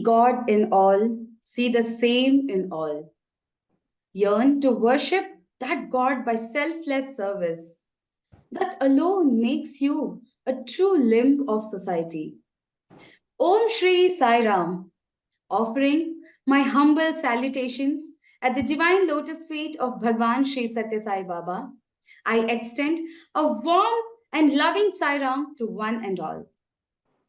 God in all, see the same in all. Yearn to worship that God by selfless service. That alone makes you a true limb of society. Om Shri Sairam, offering my humble salutations at the divine lotus feet of Bhagawan Shri Sathya Sai Baba. I extend a warm and loving Sairam to one and all.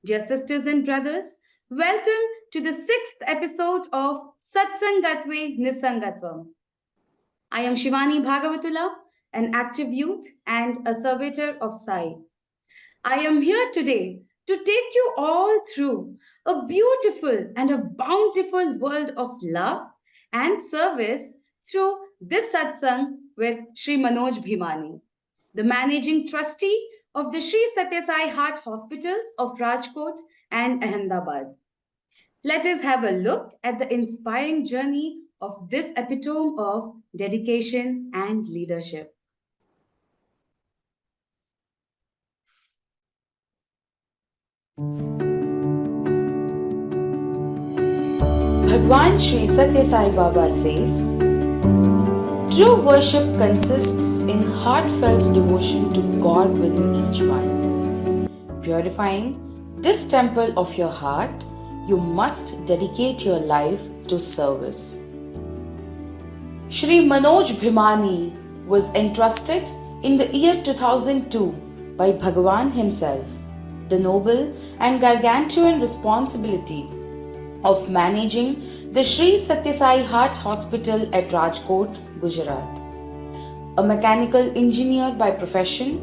Dear sisters and brothers, welcome to the sixth episode of Satsangatve Nisangatvam. I am Shivani Bhagavatula, an active youth and a servitor of Sai. I am here today to take you all through a beautiful and a bountiful world of love and service through this satsang with Sri Manoj Bhimani, the managing trustee of the Sri Sathya Sai Heart Hospitals of Rajkot and Ahmedabad. Let us have a look at the inspiring journey of this epitome of dedication and leadership. Bhagawan Sri Sathya Sai Baba says, true worship consists in heartfelt devotion to God within each one. Purifying this temple of your heart, you must dedicate your life to service. Shri Manoj Bhimani was entrusted in the year 2002 by Bhagawan himself the noble and gargantuan responsibility of managing the Sri Sathya Sai Heart Hospital at Rajkot, Gujarat. A mechanical engineer by profession,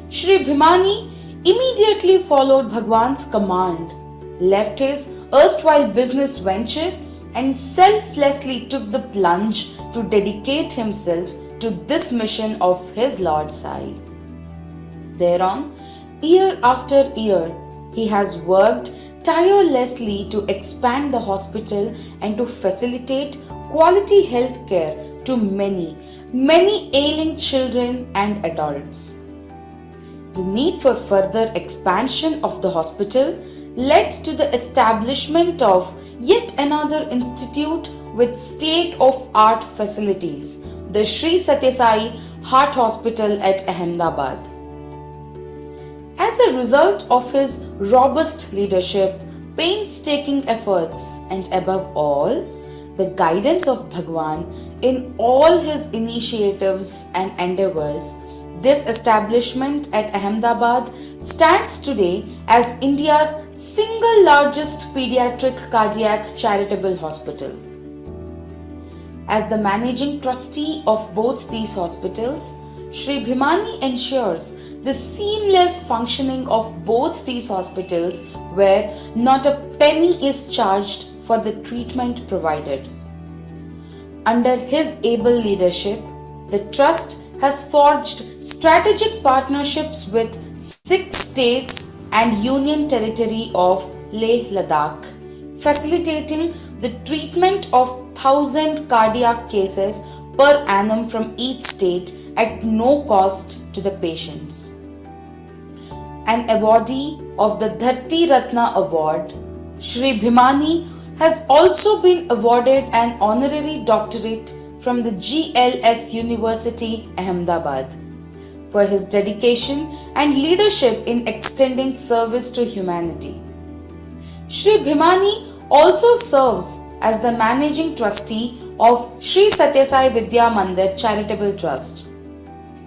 Shri Bhimani immediately followed Bhagwan's command, left his erstwhile business venture and selflessly took the plunge to dedicate himself to this mission of his Lord Sai. Thereon, year after year, he has worked tirelessly to expand the hospital and to facilitate quality health care to many ailing children and adults. The need for further expansion of the hospital led to the establishment of yet another institute with state-of-art facilities, the Sri Sathya Sai Heart Hospital at Ahmedabad. As a result of his robust leadership, painstaking efforts, and above all, the guidance of Bhagawan in all his initiatives and endeavors, this establishment at Ahmedabad stands today as India's single largest pediatric cardiac charitable hospital. As the managing trustee of both these hospitals, Shri Bhimani ensures the seamless functioning of both these hospitals where not a penny is charged for the treatment provided. Under his able leadership, the Trust has forged strategic partnerships with 6 states and Union Territory of Leh Ladakh, facilitating the treatment of 1,000 cardiac cases per annum from each state at no cost to the patients. An awardee of the Dharti Ratna Award, Shri Bhimani has also been awarded an honorary doctorate from the GLS University, Ahmedabad, for his dedication and leadership in extending service to humanity. Shri Bhimani also serves as the managing trustee of Sri Sathya Sai Vidya Mandir Charitable Trust,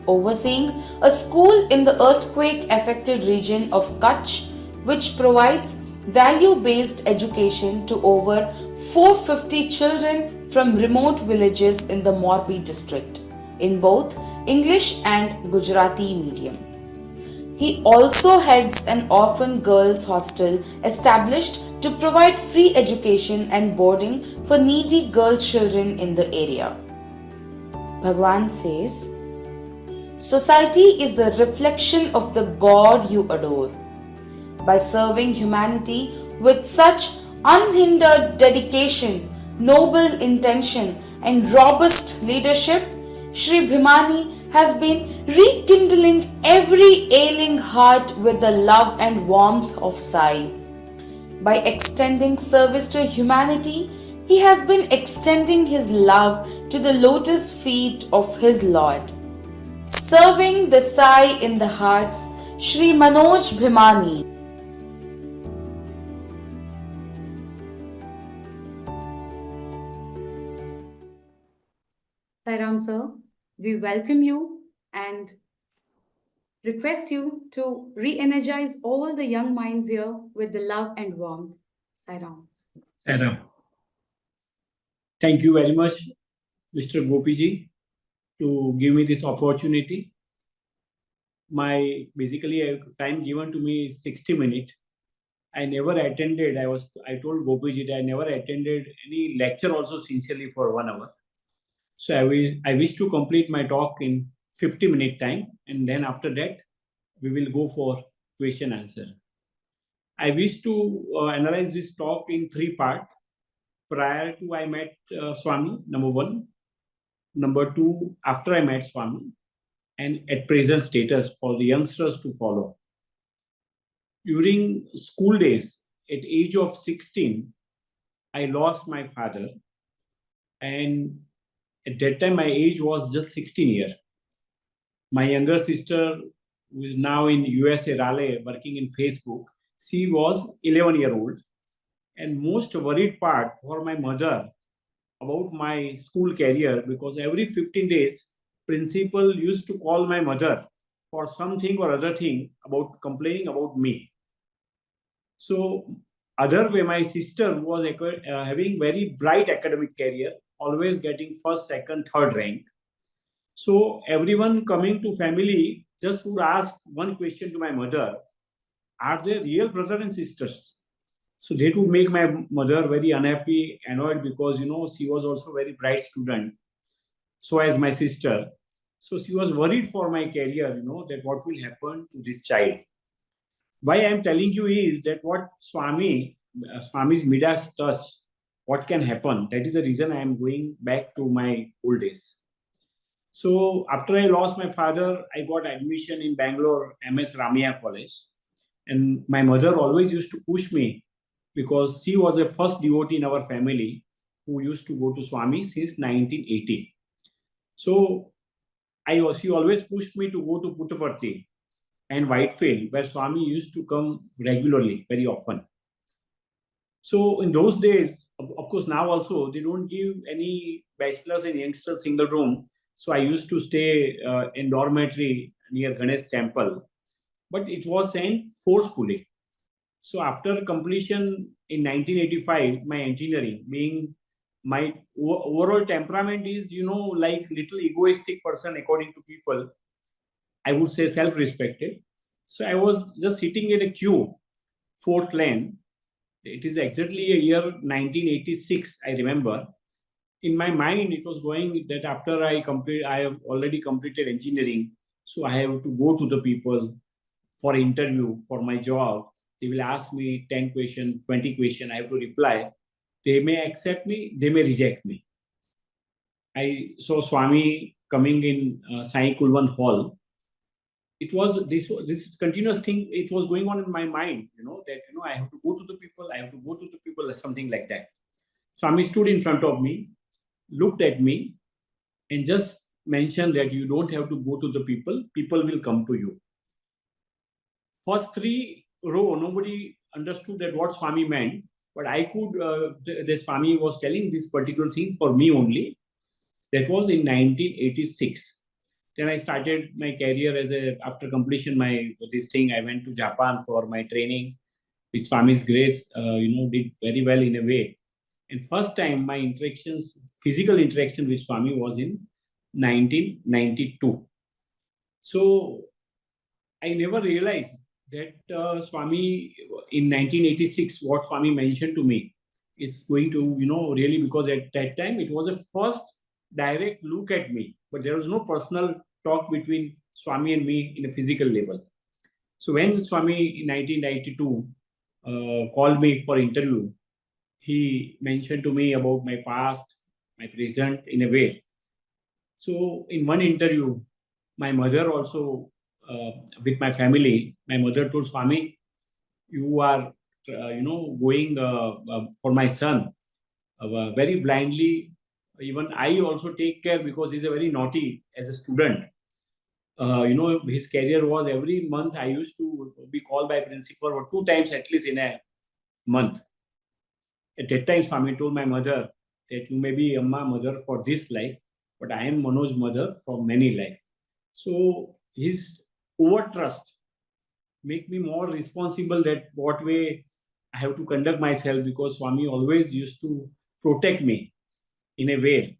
overseeing a school in the earthquake-affected region of Kutch, which provides value-based education to over 450 children from remote villages in the Morbi district, in both English and Gujarati medium. He also heads an orphan girls' hostel established to provide free education and boarding for needy girl children in the area. Bhagawan says, society is the reflection of the God you adore. By serving humanity with such unhindered dedication, noble intention, and robust leadership, Shri Bhimani has been rekindling every ailing heart with the love and warmth of Sai. By extending service to humanity, he has been extending his love to the lotus feet of his Lord. Serving the Sai in the hearts, Shri Manoj Bhimani. Sairam, sir, we welcome you and request you to re energize all the young minds here with the love and warmth. Sairam. Sairam. Thank you very much, Mr. Gopiji, to give me this opportunity. My basically time given to me is 60 minutes. I never attended. I told Gopiji that I never attended any lecture also sincerely for 1 hour. So I wish to complete my talk in 50-minute time, and then after that we will go for question answer. I wish to analyze this talk in 3 parts. Prior to I met Swami, number 1. Number 2, after I met Swami, and at present status for the youngsters to follow. During school days, at age of 16, I lost my father, and at that time my age was just 16 years. My younger sister, who is now in USA Raleigh working in Facebook, she was 11-year-old, and most worried part for my mother about my school career, because every 15 days principal used to call my mother for something or other thing about complaining about me. So other way, my sister was having very bright academic career, always getting first, second, third rank. So everyone coming to family just would ask one question to my mother: are they real brother and sisters? So that would make my mother very unhappy, annoyed, because she was also very bright student. So as my sister, so she was worried for my career. That what will happen to this child. Why I am telling you is that what Swami's Midas touch, what can happen. That is the reason I am going back to my old days. So after I lost my father, I got admission in Bangalore MS Ramia College, and my mother always used to push me, because she was a first devotee in our family who used to go to Swami since 1980. So she always pushed me to go to Puttaparthi and Whitefield, where Swami used to come regularly, very often. So in those days, of course, now also they don't give any bachelors and youngsters single room. So I used to stay in dormitory near Ganesh Temple, but it was sent forcefully. So after completion in 1985, my engineering, being my overall temperament is, like little egoistic person according to people, I would say self-respected. So I was just sitting in a queue, fourth lane. It is exactly a year 1986, I remember. In my mind, it was going that after I have already completed engineering, so I have to go to the people for interview for my job. They will ask me 10 questions, 20 questions. I have to reply. They may accept me, they may reject me. I saw Swami coming in Sai Kulwan Hall. It was this continuous thing. It was going on in my mind, that I have to go to the people. I have to go to the people, something like that. Swami stood in front of me, looked at me, and just mentioned that you don't have to go to the people. People will come to you. First 3 row, nobody understood that what Swami meant, but I could. The Swami was telling this particular thing for me only. That was in 1986. Then I started my career after completion this thing. I went to Japan for my training. With Swami's grace, did very well in a way. And first time my physical interaction with Swami was in 1992. So I never realized that Swami in 1986, what Swami mentioned to me is going to, really, because at that time it was a first direct look at me, but there was no personal talk between Swami and me in a physical level. So when Swami in 1992 called me for interview, he mentioned to me about my past, my present in a way. So in one interview, my mother also, with my family, my mother told Swami, you are going for my son very blindly. Even I also take care because he's a very naughty as a student. His career was every month I used to be called by principal or 2 times at least in a month. At that time, Swami told my mother that you may be Amma mother for this life, but I am Manoj mother for many life. So his over trust make me more responsible that what way I have to conduct myself, because Swami always used to protect me in a way.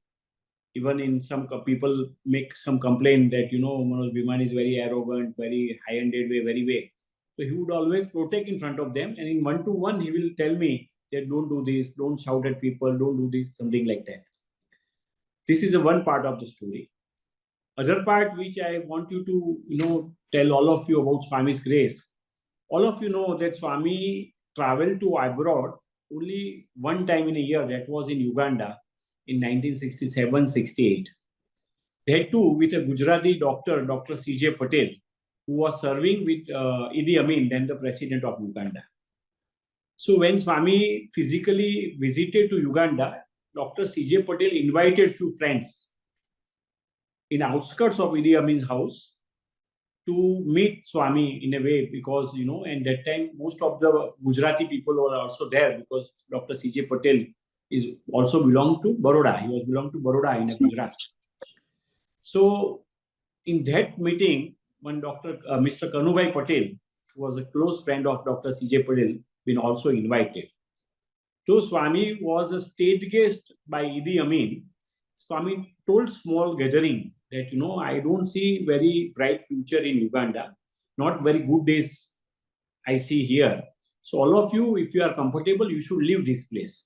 Even in some people make some complaint that Manoj Bimani is very arrogant, very high-handed way, very way. So he would always protect in front of them, and in one-to-one he will tell me that don't do this, don't shout at people, don't do this, something like that. This is a one part of the story. Other part which I want you to tell all of you about Swami's grace. All of you know that Swami traveled to abroad only one time in a year. That was in Uganda in 1967-68. That too with a Gujarati doctor, Dr. C.J. Patel, who was serving with Idi Amin, then the president of Uganda. So when Swami physically visited to Uganda, Dr. C.J. Patel invited few friends in outskirts of Idi Amin's house to meet Swami in a way, because and that time most of the Gujarati people were also there, because Dr. C.J. Patel is also belonged to Baroda. He was belonged to Baroda in Gujarat. So in that meeting, when Mr. Kanubhai Patel, who was a close friend of Dr. C.J. Patel, been also invited. So Swami was a state guest by Idi Amin. Swami told small gathering that, I don't see very bright future in Uganda. Not very good days I see here. So all of you, if you are comfortable, you should leave this place.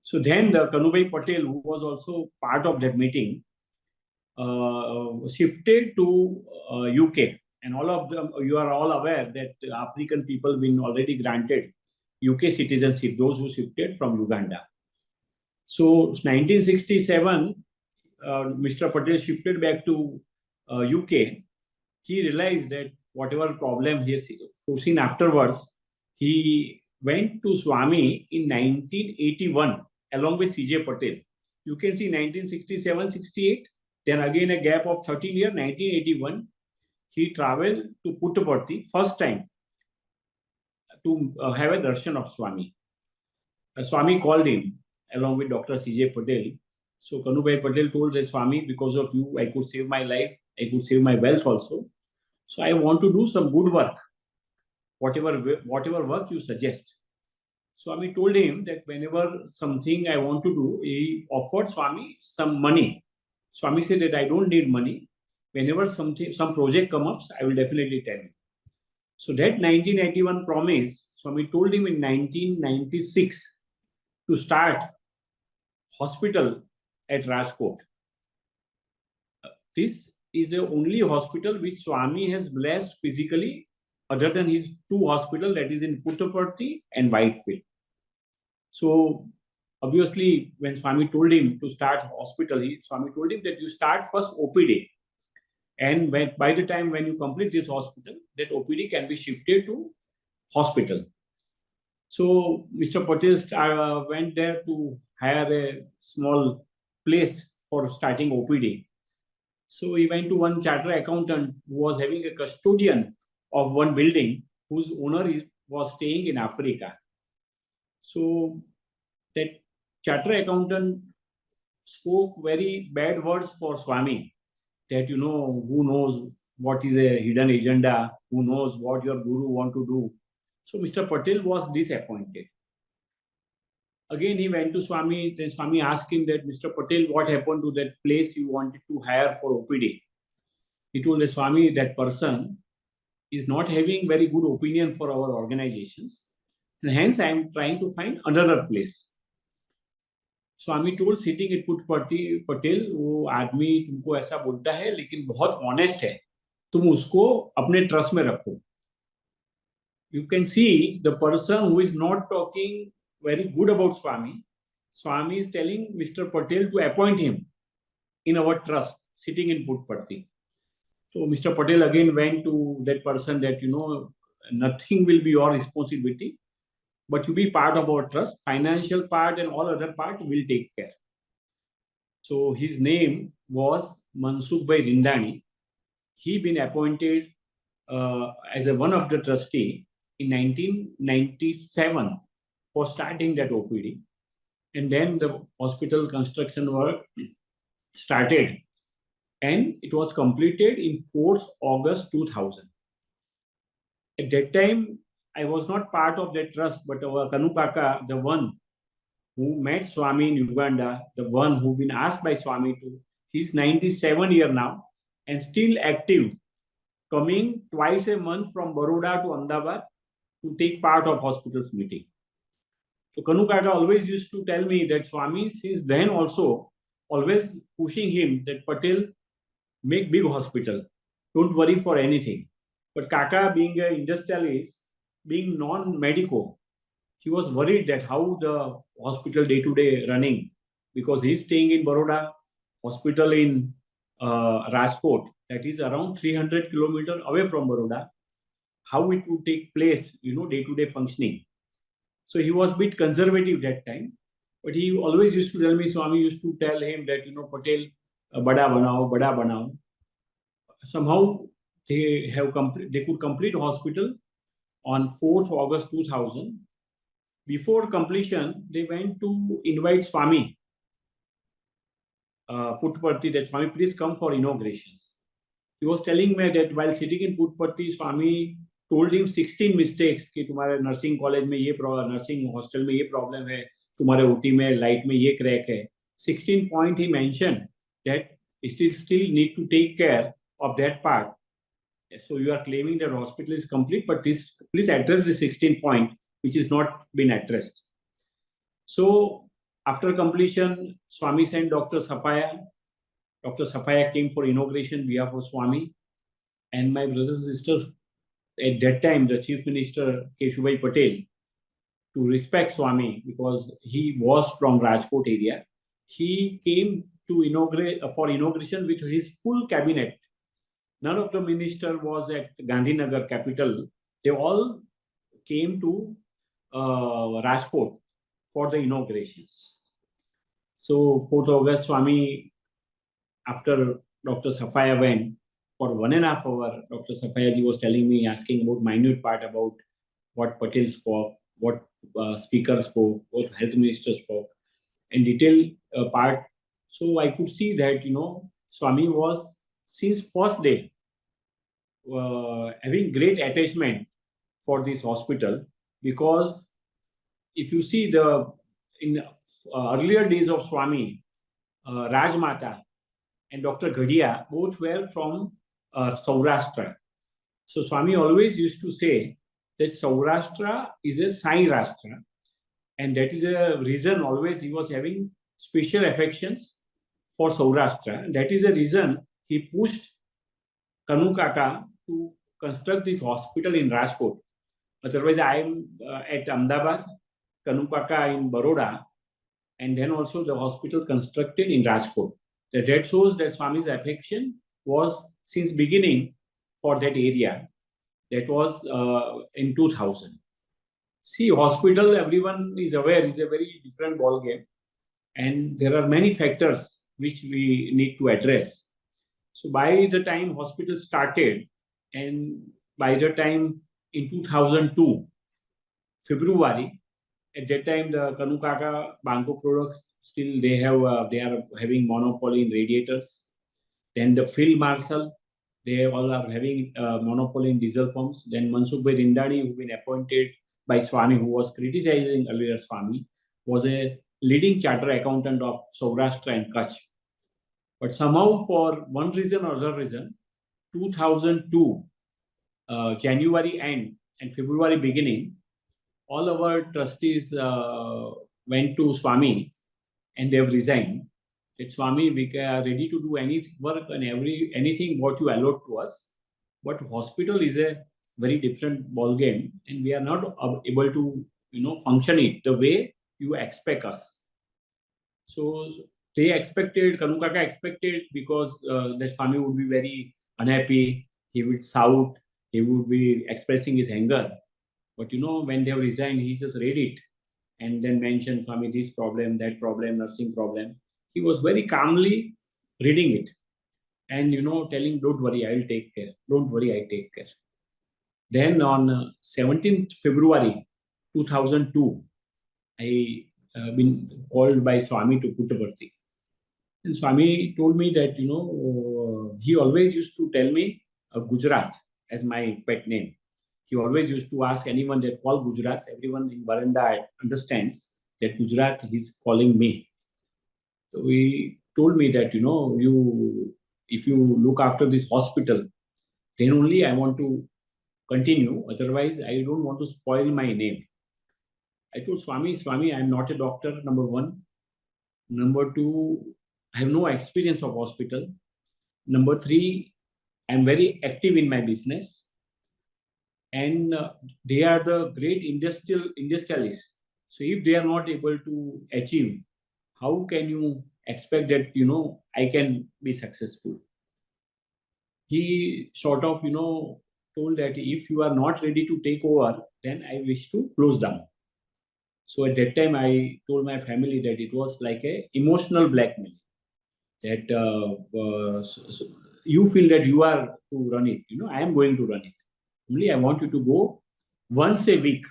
So then the Kanubhai Patel, who was also part of that meeting, shifted to UK. And all of them, you are all aware that African people been already granted UK citizenship, those who shifted from Uganda. So 1967, Mr. Patel shifted back to UK. He realized that whatever problem he has foreseen afterwards, he went to Swami in 1981 along with C.J. Patel. You can see 1967-68, then again a gap of 13 years, 1981, he traveled to Puttaparthi first time to have a darshan of Swami. Swami called him along with Dr. C.J. Patel. So Kanubhai Patel told the Swami, because of you, I could save my life, I could save my wealth also. So I want to do some good work, whatever work you suggest. Swami told him that whenever something I want to do, he offered Swami some money. Swami said that I don't need money. Whenever some project comes up, I will definitely tell you. So that 1981 promise, Swami told him in 1996 to start hospital at Rajkot. This is the only hospital which Swami has blessed physically, other than his two hospitals, that is in Puttaparthi and Whitefield. So obviously, when Swami told him to start hospital, Swami told him that you start first OPD. And by the time when you complete this hospital, that OPD can be shifted to hospital. So Mr. Patel went there to hire a small place for starting OPD. So he went to one chartered accountant who was having a custodian of one building, whose owner was staying in Africa. So that chartered accountant spoke very bad words for Swami, that who knows what is a hidden agenda, who knows what your guru want to do. So Mr. Patel was disappointed. Again, he went to Swami. Then Swami asked him that, Mr. Patel, what happened to that place you wanted to hire for OPD? He told the Swami, that person is not having very good opinion for our organizations, and hence I am trying to find another place. Swami told sitting at Puttaparthi Patel, वो आदमी तुमको ऐसा बोलता है लेकिन बहुत honest है, तुम उसको अपने ट्रस्ट में रखो. You can see the person who is not talking very good about Swami is telling Mr. Patel to appoint him in our trust, sitting in Puttaparthi. So Mr. Patel again went to that person that, nothing will be your responsibility. but you be part of our trust. Financial part and all other part will take care. So his name was Mansukh Bhai Rindani. He been appointed as one of the trustee in 1997 for starting that OPD. And then the hospital construction work started, and it was completed in 4th August 2000. At that time, I was not part of that trust, but our Kanu Kaka, the one who met Swami in Uganda, the one who been asked by Swami to, he's 97 years now and still active, coming twice a month from Baroda to Ahmedabad to take part of hospital's meeting. So Kanu Kaka always used to tell me that Swami, since then also, always pushing him that Patel, make big hospital. Don't worry for anything. But Kaka, being an industrialist, being non-medico, he was worried that how the hospital day-to-day running, because he's staying in Baroda, hospital in Rajkot, that is around 300 kilometers away from Baroda, how it would take place, day-to-day functioning. So he was a bit conservative that time, but he always used to tell me, Swami used to tell him that, Patel, bada banao. Somehow they could complete hospital on 4th August 2000. Before completion, they went to invite Swami Puttaparthi, that Swami, please come for inaugurations. He was telling me that while sitting in Puttaparthi, Swami told him 16 mistakes कि तुम्हारे nursing college में ये problem, nursing hostel में ये problem है, तुम्हारे OT में light में ये क्रैक है. 16 point he mentioned that still need to take care of that part. So you are claiming that hospital is complete, but please address the 16 point which is not been addressed. So after completion, Swami sent Dr. Sapaya. Dr. Sapaya came for inauguration behalf of Swami, and my brothers and sisters at that time, the Chief Minister Keshubhai Patel, to respect Swami because he was from Rajkot area, he came to inaugurate for inauguration with his full cabinet. None of the minister was at Gandhinagar capital. They all came to Rajkot for the inaugurations. So 4th August, Swami, after Dr. Sapaya went, for 1.5 hours, Dr. Sapayaji was telling me, asking about minute part about what Patel spoke, what speaker spoke, what health minister spoke, and detailed part. So I could see that, Swami was, since first day, having great attachment for this hospital, because if you see in earlier days of Swami, Rajmata and Dr. Ghadia both were from Saurashtra. So Swami always used to say that Saurashtra is a Sai Rashtra, and that is a reason always he was having special affections for Saurashtra. And that is a reason he pushed Kanu Kaka to construct this hospital in Rajkot. Otherwise, I am at Ahmedabad, Kanu Kaka in Baroda, and then also the hospital constructed in Rajkot. That shows that Swami's affection was since beginning for that area. That was in 2000. See, hospital, everyone is aware, is a very different ball game, and there are many factors which we need to address. So by the time hospital started, and by the time in 2002, February, at that time the Kanu Kaka Banco products still they are having monopoly in radiators. Then the Phil Marshall, they all are having monopoly in diesel pumps. Then Mansukh Bhai Rindani, who been appointed by Swami, who was criticizing earlier Swami, was a leading chartered accountant of Saurashtra and Kutch. But somehow, for one reason or other reason, 2002, January end and February beginning, all our trustees went to Swami and they have resigned. That Swami, we are ready to do any work and anything what you allot to us. But hospital is a very different ball game, and we are not able to function it the way you expect us. So they expected, Kanu Kaka expected, because that Swami would be very unhappy. He would shout. He would be expressing his anger. But when they resigned, he just read it and then mentioned, Swami, this problem, that problem, nursing problem. He was very calmly reading it and telling, don't worry, I'll take care. Don't worry, I take care. Then on 17th February 2002, I been called by Swami to Puttaparthi. And Swami told me that, he always used to tell me Gujarat as my pet name. He always used to ask anyone that call Gujarat. Everyone in Varanda understands that Gujarat is calling me. So he told me that, if you look after this hospital, then only I want to continue. Otherwise, I don't want to spoil my name. I told Swami, I'm not a doctor, number one. Number two, I have no experience of hospital. Number three, I'm very active in my business. And they are the great industrialists. So if they are not able to achieve, how can you expect that, I can be successful? He sort of, told that if you are not ready to take over, then I wish to close down. So at that time, I told my family that it was like a emotional blackmail. That you feel that you are to run it. I am going to run it. Only I want you to go once a week,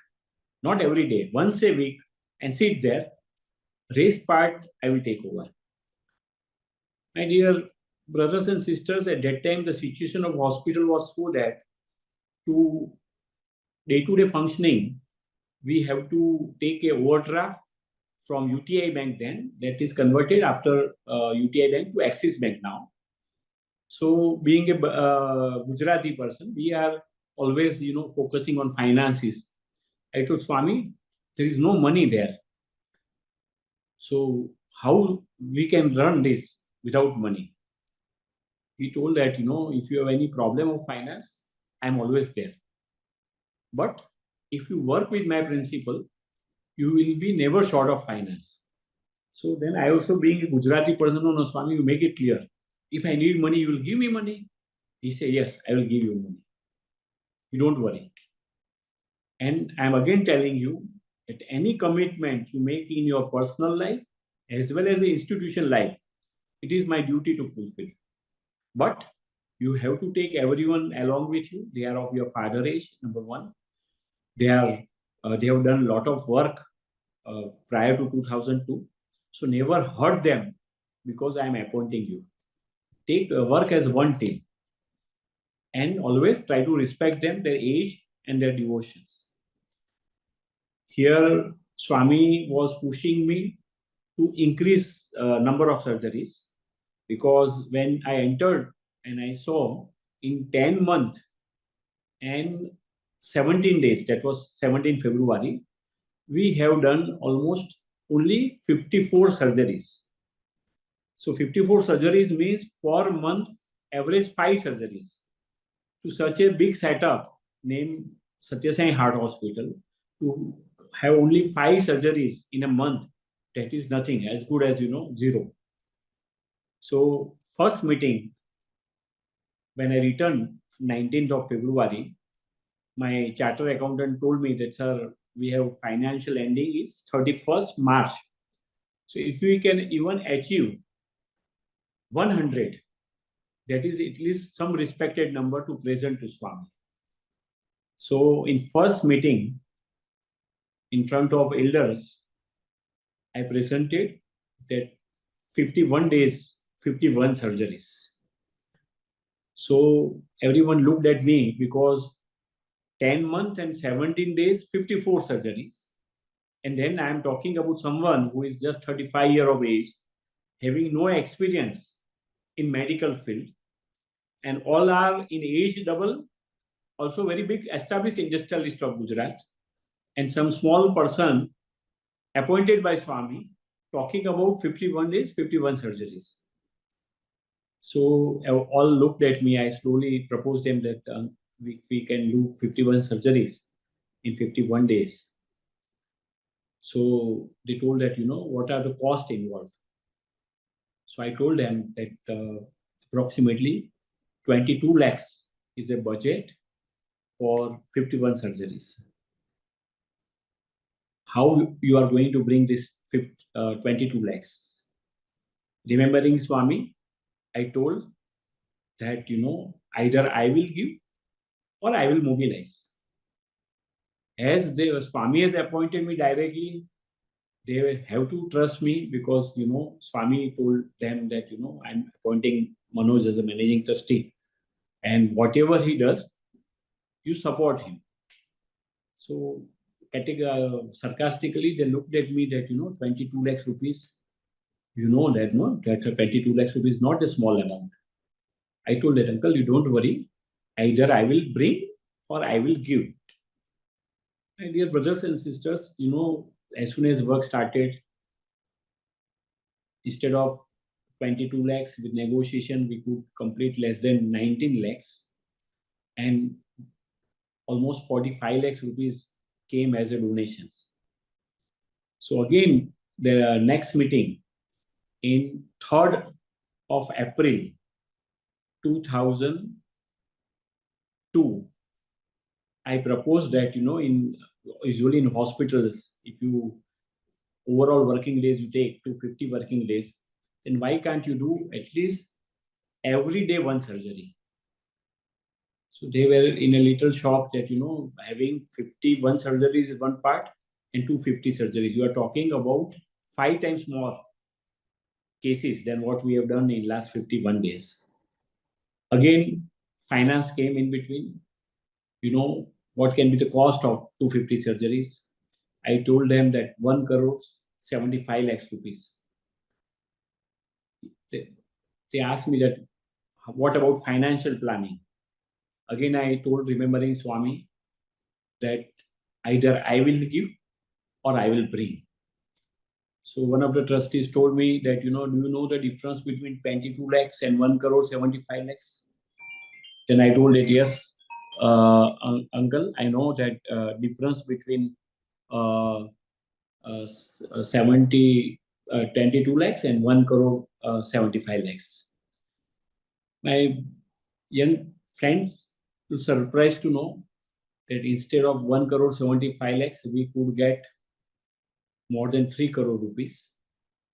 not every day, once a week, and sit there. Rest part, I will take over. My dear brothers and sisters, at that time, the situation of hospital was so that to day-to-day functioning, we have to take a overdraft from UTI Bank then, that is converted after UTI Bank to Axis Bank now. So being a Gujarati person, we are always, focusing on finances. I told Swami, there is no money there. So how we can run this without money? He told that, if you have any problem of finance, I'm always there. But if you work with my principle, you will be never short of finance. So then I also, being a Gujarati person, no, Swami, you make it clear. If I need money, you will give me money. He said, yes, I will give you money. You don't worry. And I'm again telling you that any commitment you make in your personal life, as well as the institution life, it is my duty to fulfill. But you have to take everyone along with you. They are of your father age, number one. They have done a lot of work prior to 2002. So never hurt them because I am appointing you. Take work as one team. And always try to respect them, their age and their devotions. Here, Swami was pushing me to increase number of surgeries, because when I entered and I saw in 10 months and 17 days, that was 17 February, we have done almost only 54 surgeries. So 54 surgeries means per month, average 5 surgeries. To such a big setup named Sathya Heart Hospital, to have only 5 surgeries in a month, that is nothing, as good as, zero. So first meeting, when I returned 19th of February, my charter accountant told me that, sir, we have financial ending is 31st March. So if we can even achieve 100, that is at least some respected number to present to Swami. So in first meeting, in front of elders, I presented that 51 days, 51 surgeries. So everyone looked at me because 10 months and 17 days, 54 surgeries. And then I am talking about someone who is just 35 years of age, having no experience in medical field, and all are in age double, also very big established industrialist of Gujarat, and some small person appointed by Swami talking about 51 days, 51 surgeries. So all looked at me. I slowly proposed them that we can do 51 surgeries in 51 days. So they told that, what are the costs involved? So I told them that approximately 22 lakhs is a budget for 51 surgeries. how you are going to bring this 22 lakhs. Remembering Swami, I told that, either I will give or I will mobilize. As Swami has appointed me directly, they have to trust me because, Swami told them that, I'm appointing Manoj as a managing trustee. And whatever he does, you support him. So sarcastically, they looked at me that, 22 lakhs rupees, that, no, that 22 lakhs rupees is not a small amount. I told that, uncle, you don't worry. Either I will bring or I will give. My dear brothers and sisters, as soon as work started, instead of 22 lakhs with negotiation, we could complete less than 19 lakhs. And almost 45 lakhs rupees came as a donations. So again, the next meeting in 3rd of April 2002, I proposed that, usually in hospitals, if you overall working days you take 250 working days, then why can't you do at least every day one surgery? So they were in a little shock that, having 51 surgeries is one part and 250 surgeries. You are talking about 5 times more cases than what we have done in last 51 days. Again, finance came in between. What can be the cost of 250 surgeries? I told them that 1 crore 75 lakhs rupees. They asked me that, what about financial planning? Again, I told, remembering Swami, that either I will give or I will bring. So one of the trustees told me that, do you know the difference between 22 lakhs and 1 crore 75 lakhs? Then I told it, yes, uncle, I know that difference between 22 lakhs and 1 crore 75 lakhs. My young friends were surprised to know that instead of 1 crore 75 lakhs, we could get more than 3 crore rupees.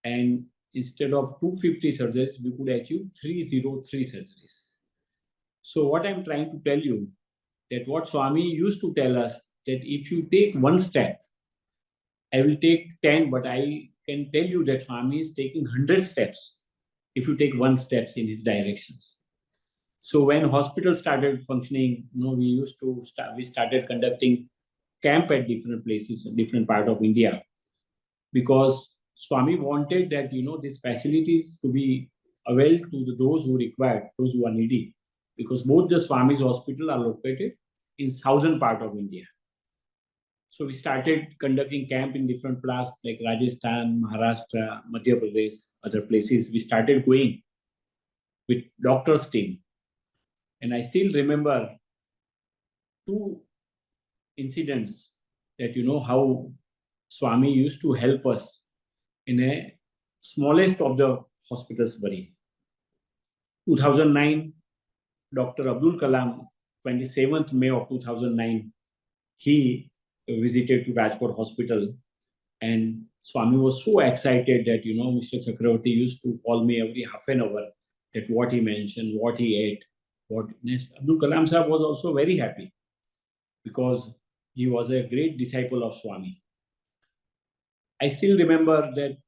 And instead of 250 surgeries, we could achieve 303 surgeries. So what I'm trying to tell you, that what Swami used to tell us, that if you take one step, I will take 10, but I can tell you that Swami is taking 100 steps if you take one steps in his directions. So when hospital started functioning, we started conducting camp at different places, different part of India, because Swami wanted that, these facilities to be available to those who required, those who are needy, because both the Swami's hospital are located in southern part of India. So we started conducting camp in different places like Rajasthan, Maharashtra, Madhya Pradesh, other places. We started going with doctors' team. And I still remember 2 incidents that, how Swami used to help us in a smallest of the hospitals bari. 2009, Dr. Abdul Kalam, 27th May of 2009, he visited to Rajkot Hospital, and Swami was so excited that, Mr. Chakravarti used to call me every half an hour that what he mentioned, what he ate, what next. Abdul Kalam Sahab was also very happy because he was a great disciple of Swami. I still remember that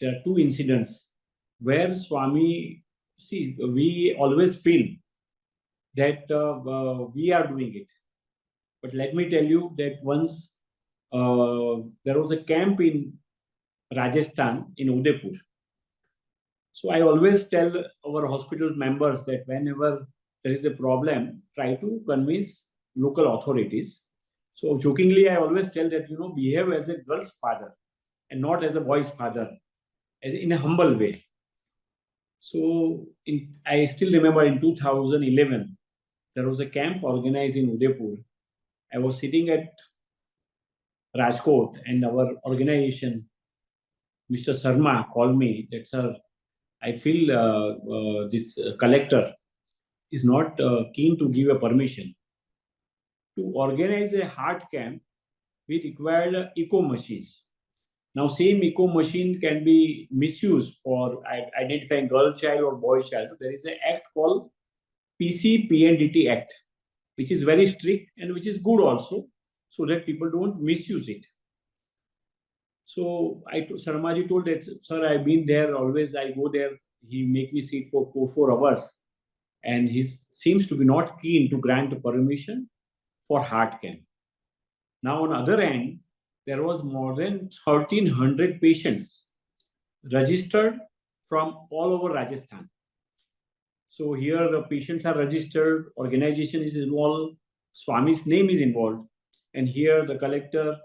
there are 2 incidents where Swami, we always feel that we are doing it. But let me tell you that once there was a camp in Rajasthan, in Udaipur. So I always tell our hospital members that whenever there is a problem, try to convince local authorities. So jokingly, I always tell that, behave as a girl's father and not as a boy's father, as in a humble way. So I still remember in 2011, there was a camp organized in Udaipur. I was sitting at Rajkot, and our organization, Mr. Sharma, called me that, sir, I feel this collector is not keen to give a permission to organize a heart camp we required echo machines. Now, same echo machine can be misused for identifying girl child or boy child. There is an act called PC-PNDT Act, which is very strict and which is good also, so that people don't misuse it. So Sarmaji told that, sir, I've been there always. I go there. He make me sit for 4 hours, and he seems to be not keen to grant permission for heart camp. Now, on the other hand, there was more than 1,300 patients registered from all over Rajasthan. So here the patients are registered, organization is involved, Swami's name is involved, and here the collector,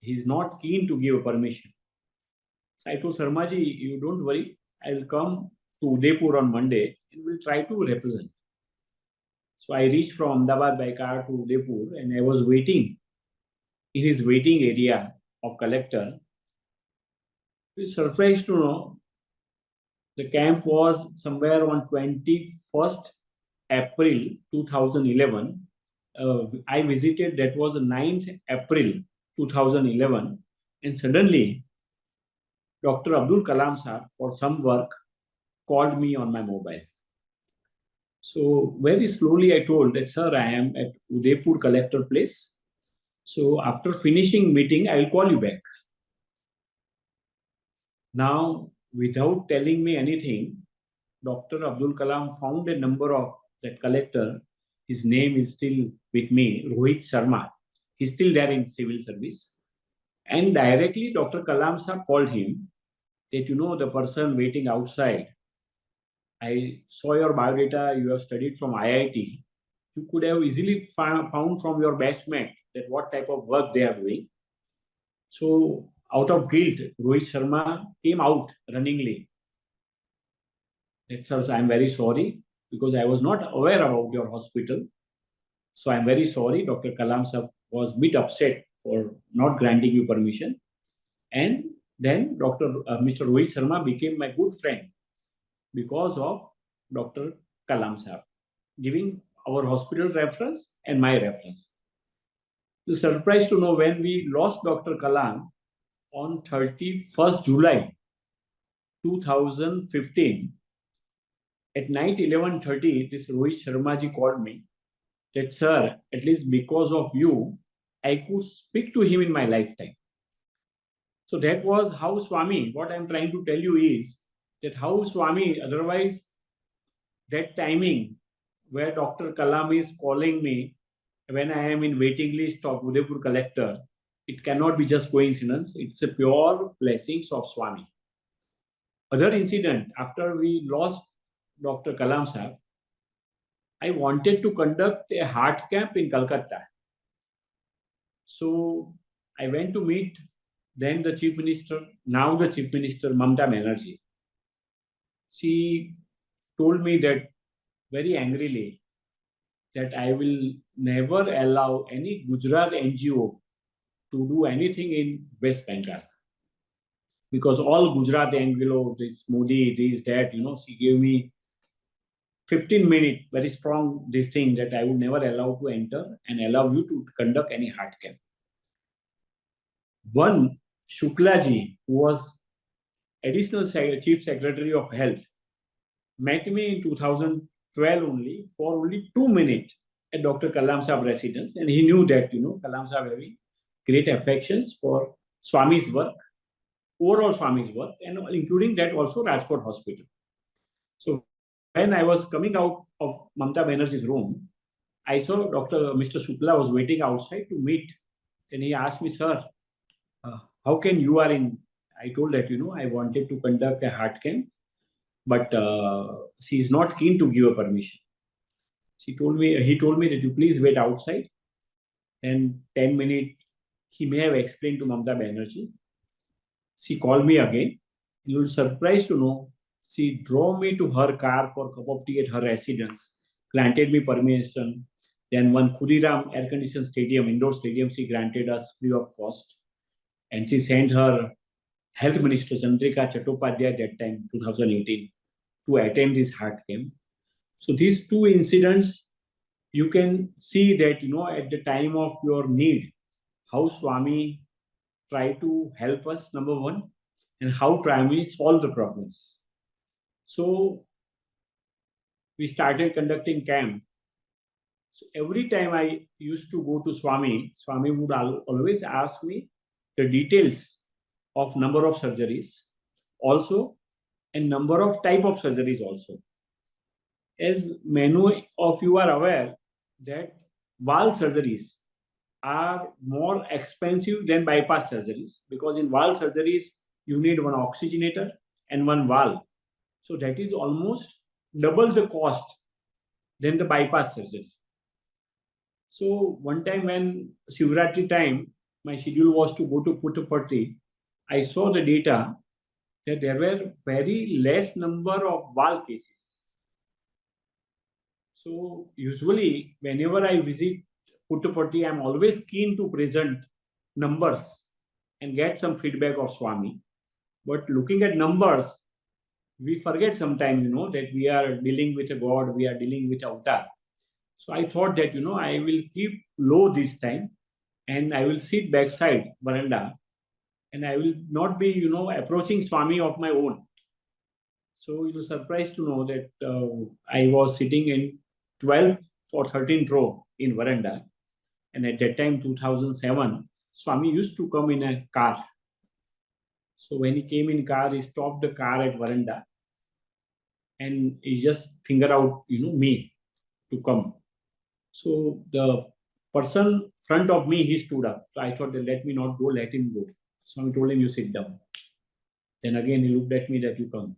he's not keen to give permission. So I told Sarmaji, you don't worry, I'll come to Udaipur on Monday and we'll try to represent. So I reached from Ahmedabad by car to Udaipur and I was waiting in his waiting area of collector. I was surprised to know the camp was somewhere on 21st April 2011. I visited, that was 9th April 2011, and suddenly Dr. Abdul Kalam sir, for some work, called me on my mobile. So very slowly I told that, sir, I am at Udaipur collector place. So after finishing meeting, I'll call you back. Now, without telling me anything, Dr. Abdul Kalam found a number of that collector. His name is still with me, Rohit Sharma. He's still there in civil service. And directly Dr. Kalam sir called him that, you know, the person waiting outside, I saw your biodata, you have studied from IIT. You could have easily found from your bestmate that what type of work they are doing. So out of guilt, Rohit Sharma came out runningly. That, sir, I'm very sorry because I was not aware about your hospital. So I'm very sorry. Dr. Kalam sir was a bit upset for not granting you permission. And then Mr. Rohit Sharma became my good friend because of Dr. Kalam sir, giving our hospital reference and my reference. The surprise to know when we lost Dr. Kalam on 31st July 2015, at night 11:30, this Rohit Sharmaji called me that, sir, at least because of you, I could speak to him in my lifetime. So that was how Swami, what I'm trying to tell you is that how Swami, otherwise that timing where Dr. Kalam is calling me when I am in waiting list of Udaipur collector, it cannot be just coincidence. It's a pure blessings of Swami. Other incident, after we lost Dr. Kalam sir, I wanted to conduct a heart camp in Calcutta. So I went to meet then the Chief Minister, now the Chief Minister, Mamata Banerjee. She told me that very angrily that I will never allow any Gujarat NGO to do anything in West Bengal. Because all Gujarat NGO, this Modi, this, that, you know, she gave me 15-minute, very strong this thing that I would never allow to enter and allow you to conduct any heart camp. One, Shuklaji, who was Additional Chief Secretary of Health, met me in 2012 only for only 2 minutes at Dr. Kalam Sahab residence, and he knew that, you know, Kalam Sahab having great affections for Swami's work, overall Swami's work, and including that also Rajkot Hospital. So when I was coming out of Mamata Banerjee's room, I saw Mr. Shukla was waiting outside to meet. And he asked me, sir, how can you are in? I told that, you know, I wanted to conduct a heart camp, but she is not keen to give a permission. He told me that you please wait outside. And 10 minutes, he may have explained to Mamata Banerjee. She called me again. You will be surprised to know she drove me to her car for a cup of tea at her residence, granted me permission. Then one Khudiram air-conditioned stadium, indoor stadium, she granted us free of cost. And she sent her Health Minister, Chandrika Chattopadhyay, at that time, 2018, to attend this heart camp. So these two incidents, you can see that, you know, at the time of your need, how Swami try to help us, number one, and how Swami solve the problems. So we started conducting camp. So every time I used to go to Swami, Swami would always ask me the details of number of surgeries, also, and number of type of surgeries also. As many of you are aware that valve surgeries are more expensive than bypass surgeries, because in valve surgeries you need one oxygenator and one valve. So that is almost double the cost than the bypass surgery. So one time when Shivratri time, my schedule was to go to Puttaparthi, I saw the data that there were very less number of valve cases. So usually whenever I visit Puttaparthi, I'm always keen to present numbers and get some feedback of Swami. But looking at numbers, we forget sometimes, that we are dealing with a God, we are dealing with avatar. So I thought that, I will keep low this time and I will sit backside veranda and I will not be, approaching Swami of my own. So you were surprised to know that I was sitting in 12th or 13th row in veranda. And at that time, 2007, Swami used to come in a car. So when he came in car, he stopped the car at veranda and he just fingered out, me to come. So the person front of me, he stood up. So I thought that let me not go, let him go. Swami told him, you sit down. Then again, he looked at me that you come.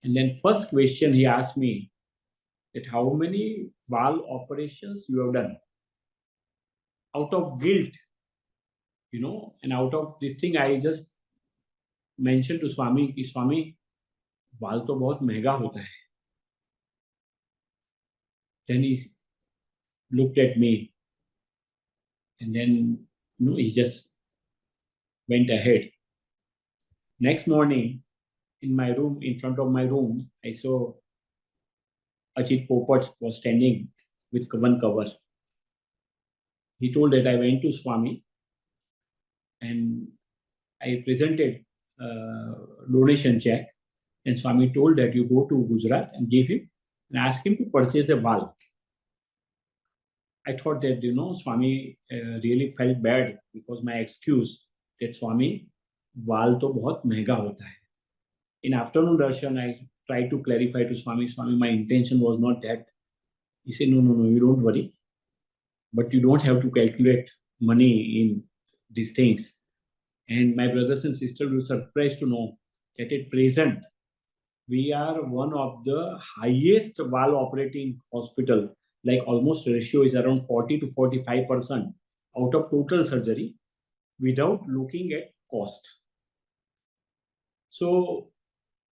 And then first question he asked me that how many valve operations you have done. Out of guilt, and out of this thing, I just mentioned to Swami, कि Swami, valve तो बहुत महंगा होता है. Then he looked at me and then, he just went ahead. Next morning, in my room, in front of my room, I saw Ajit Popat was standing with one cover. He told that I went to Swami and I presented donation check, and Swami told that you go to Gujarat and give him and ask him to purchase a valve. I thought that, Swami really felt bad because my excuse that Swami, valve to बहुत महंगा होता है. In afternoon darshan, I tried to clarify to Swami, my intention was not that. He said, no, you don't worry. But you don't have to calculate money in these things. And my brothers and sisters were surprised to know that at present, we are one of the highest valve operating hospital. Like almost ratio is around 40 to 45% out of total surgery without looking at cost. So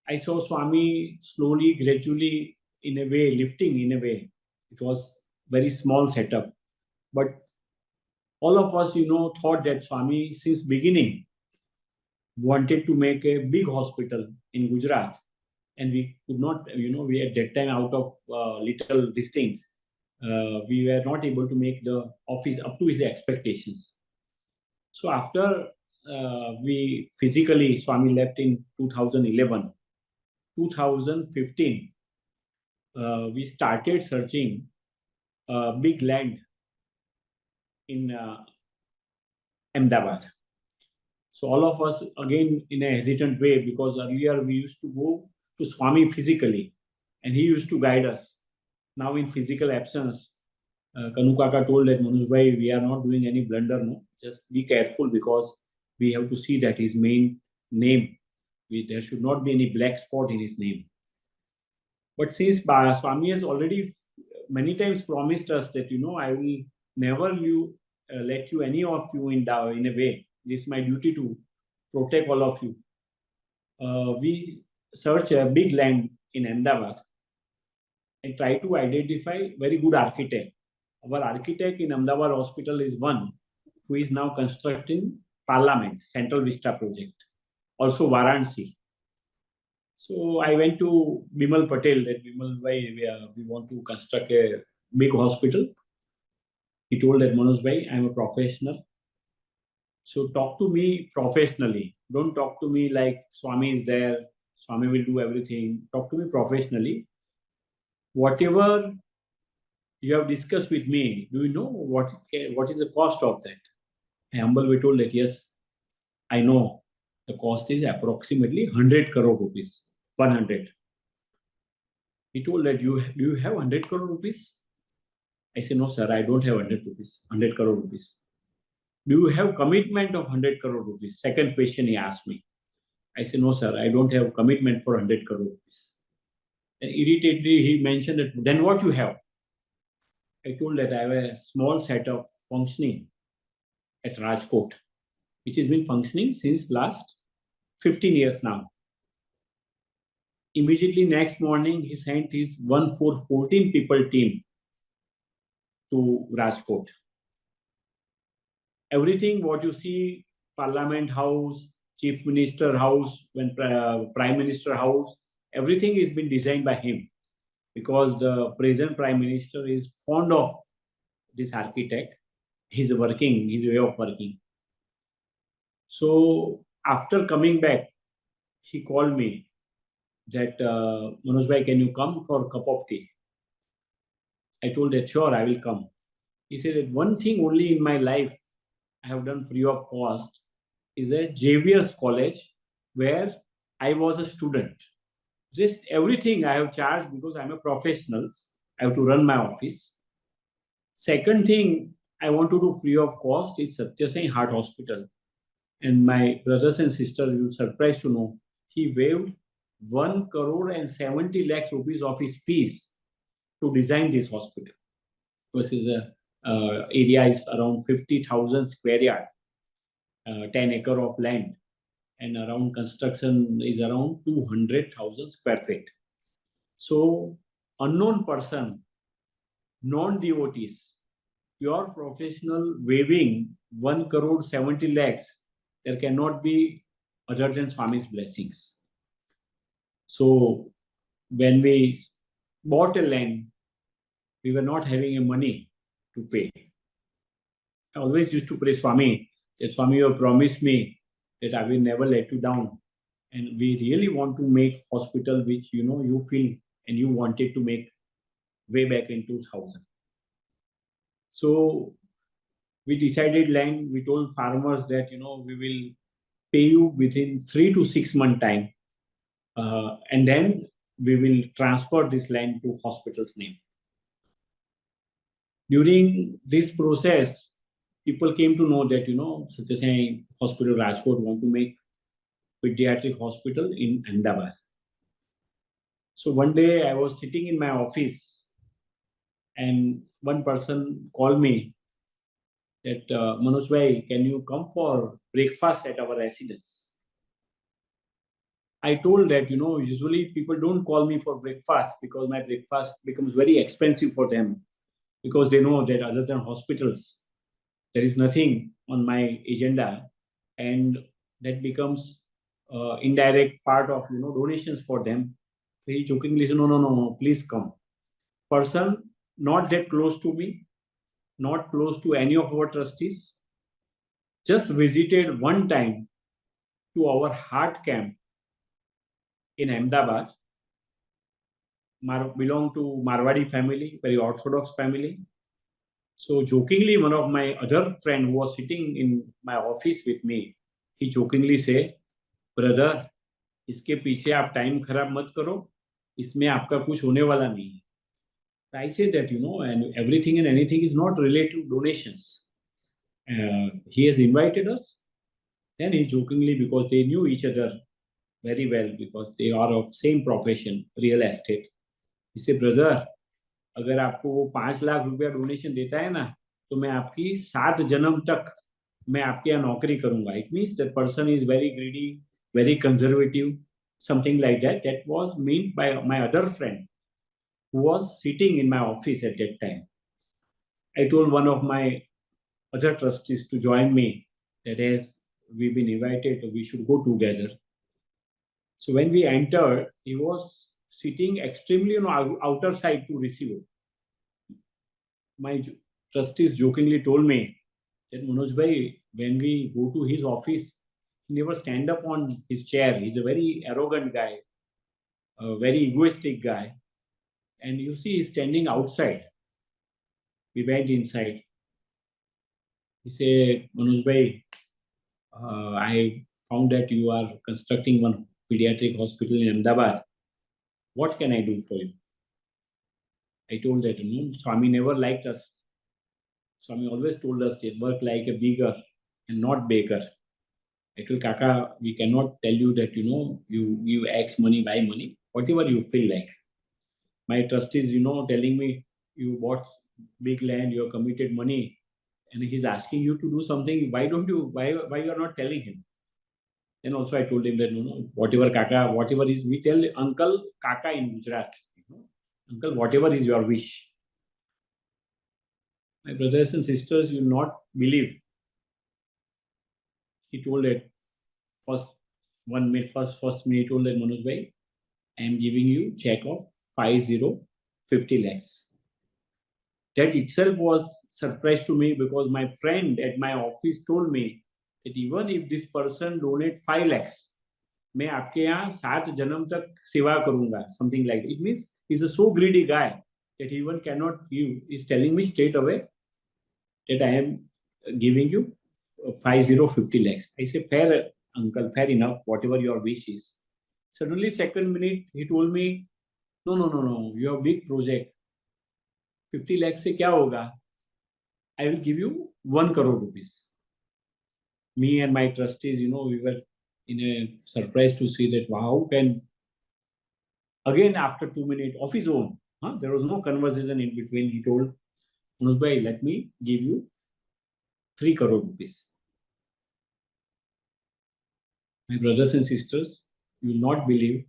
I saw Swami slowly, gradually, in a way, lifting in a way. It was very small setup. But all of us, thought that Swami, since beginning, wanted to make a big hospital in Gujarat. And we could not, we at that time out of little things, we were not able to make the office up to his expectations. So after we physically, Swami left in 2011, 2015, we started searching big land in Ahmedabad. So all of us, again, in a hesitant way, because earlier we used to go to Swami physically and he used to guide us. Now in physical absence, Kanu Kaka told that, Manoj bhai, we are not doing any blunder, no. Just be careful because we have to see that his main name, there should not be any black spot in his name. But since Swami has already many times promised us that, I will never let you, any of you in a way. This is my duty to protect all of you. We search a big land in Ahmedabad and try to identify very good architect. Our architect in Ahmedabad hospital is one who is now constructing Parliament, Central Vista project, also Varanasi. So I went to Bimal Patel, that Bimal bhai, we want to construct a big hospital. He told that, Manoj bhai, I am a professional. So talk to me professionally. Don't talk to me like Swami is there, Swami will do everything. Talk to me professionally. Whatever you have discussed with me, do you know what is the cost of that? And humble we told that yes, I know the cost is approximately 100 crore rupees. 100. He told that do you have 100 crore rupees? I said, no, sir, I don't have 100 rupees, 100 crore rupees. Do you have commitment of 100 crore rupees? Second question he asked me. I said, no, sir, I don't have commitment for 100 crore rupees. And irritatedly, he mentioned that, then what you have? I told that I have a small setup functioning at Rajkot, which has been functioning since last 15 years now. Immediately next morning, he sent his 14 people team to Rajkot. Everything what you see, Parliament House, Chief Minister House, when Prime Minister House, everything is been designed by him, because the present Prime Minister is fond of this architect. His way of working. So after coming back, he called me that, Manoj bhai, can you come for a cup of tea? I told that, sure, I will come. He said that one thing only in my life I have done free of cost is a Xavier's College where I was a student. Just everything I have charged because I'm a professional. I have to run my office. Second thing I want to do free of cost is Sathya Heart Hospital. And my brothers and sisters, you're surprised to know, he waived 1 crore and 70 lakhs rupees of his fees to design this hospital. This is area is around 50,000 square yard, 10 acre of land, and around construction is around 200,000 square feet. So unknown person, non-devotees, pure professional waiving 1 crore 70 lakhs, there cannot be other than Swami's blessings. So when we bought a land, we were not having a money to pay. I always used to pray Swami, that Swami, you have promised me that I will never let you down. And we really want to make hospital which, you feel and you wanted to make way back in 2000. So we decided land, we told farmers that, we will pay you within 3 to 6 month time. And then we will transfer this land to hospital's name. During this process, people came to know that, Sathya Sai Hospital Rajkot want to make pediatric hospital in Ahmedabad. So one day I was sitting in my office and one person called me that, Manoj bhai, can you come for breakfast at our residence? I told that, usually people don't call me for breakfast because my breakfast becomes very expensive for them, because they know that other than hospitals, there is nothing on my agenda, and that becomes indirect part of, donations for them. So he jokingly said, no, please come. Person not that close to me, not close to any of our trustees, just visited one time to our heart camp in Ahmedabad, belong to Marwadi family, very orthodox family. So jokingly, one of my other friend who was sitting in my office with me, he jokingly say, brother, इसके पीछे आप time खराब मत करो, इसमें आपका कुछ होने वाला नहीं है. I say that, and everything and anything is not related to donations. He has invited us. Then he jokingly, because they knew each other very well, because they are of same profession, real estate. He said, brother, अगर आपको वो 5 लाख रुपया donation देता है ना, तो मैं आपकी 7 जन्म तक मैं आपके यहाँ नौकरी करूंगा. It means that person is very greedy, very conservative, something like that. That was meant by my other friend who was sitting in my office at that time. I told one of my other trustees to join me, that as we've been invited, we should go together. So when we entered, he was sitting extremely on outer side to receive it. My trustees jokingly told me Then Manoj Bhai, when we go to his office, he never stand up on his chair. He's a very arrogant guy, a very egoistic guy. And you see, he's standing outside. We went inside. He said, Manoj Bhai, I found that you are constructing one pediatric hospital in Ahmedabad. What can I do for you? I told that, Swami never liked us. Swami always told us to work like a beggar and not baker. I told Kaka, we cannot tell you that, you give X money, buy money, whatever you feel like. My trustees, telling me, you bought big land, you have committed money, and he's asking you to do something. Why you are not telling him? Then also I told him that, whatever Kaka, whatever is, we tell Uncle Kaka in Gujarat, Uncle, whatever is your wish. My brothers and sisters, you will not believe. He told that first minute, he told that, Manoj Bhai, I am giving you check of 50 lakhs. That itself was surprise to me, because my friend at my office told me that even if this person donate 5 lakhs, मैं आपके यहाँ 7 जन्म तक सेवा करूंगा, something like that. It means he's a so greedy guy that he even cannot give. He's telling me straight away that I am giving you 50 lakhs. I say, fair, uncle, fair enough, whatever your wish is. Suddenly, second minute, he told me, no, you have big project. 50 lakhs se kya hoga? I will give you 1 crore rupees. Me and my trustees, we were in a surprise to see that, wow, can again after 2 minutes of his own, there was no conversation in between. He told, Manoj Bhai, let me give you 3 crore rupees. My brothers and sisters, you will not believe.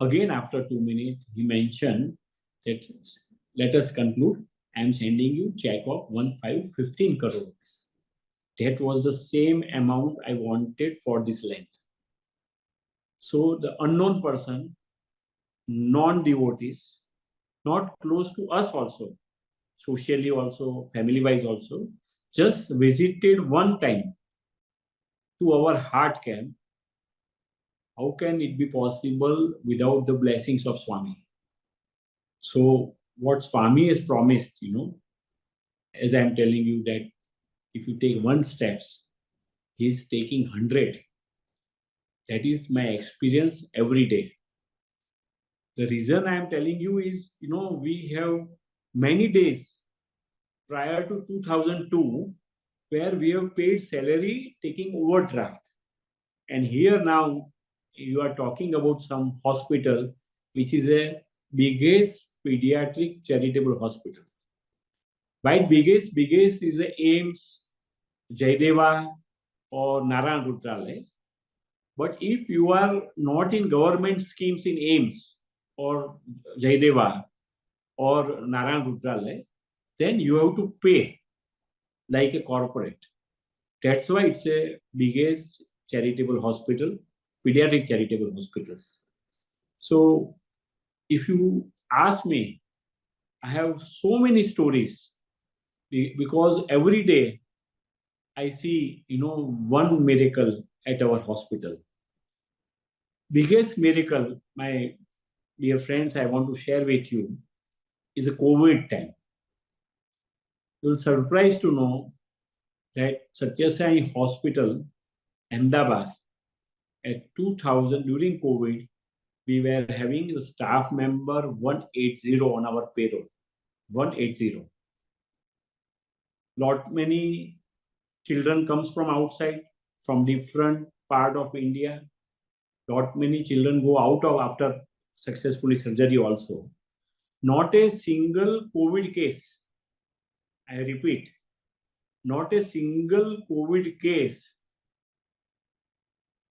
Again, after 2 minutes, he mentioned that, let us conclude. I am sending you check of 15 crore rupees. That was the same amount I wanted for this land. So the unknown person, non-devotees, not close to us also, socially also, family-wise also, just visited one time to our heart camp. How can it be possible without the blessings of Swami? So what Swami has promised, as I'm telling you, that if you take 1 steps, he's taking 100. That is my experience every day. The reason I'm telling you is, we have many days prior to 2002 where we have paid salary taking overdraft. And here now you are talking about some hospital which is a biggest pediatric charitable hospital. By biggest is a AIMS, Jaideva or Narayan Rudralaya. But if you are not in government schemes in AIMS or Jaideva or Narayan Rudralaya, then you have to pay like a corporate. That's why it's a biggest charitable hospital, pediatric charitable hospitals. So if you ask me, I have so many stories, because every day I see, one miracle at our hospital. Biggest miracle, my dear friends, I want to share with you is a COVID time. You'll be surprised to know that Sathya Hospital, Ahmedabad, at 2000 during COVID, we were having the staff member 180 on our payroll. 180. Lot many children comes from outside, from different part of India. Lot many children go out of after successfully surgery also. Not a single COVID case. I repeat, not a single COVID case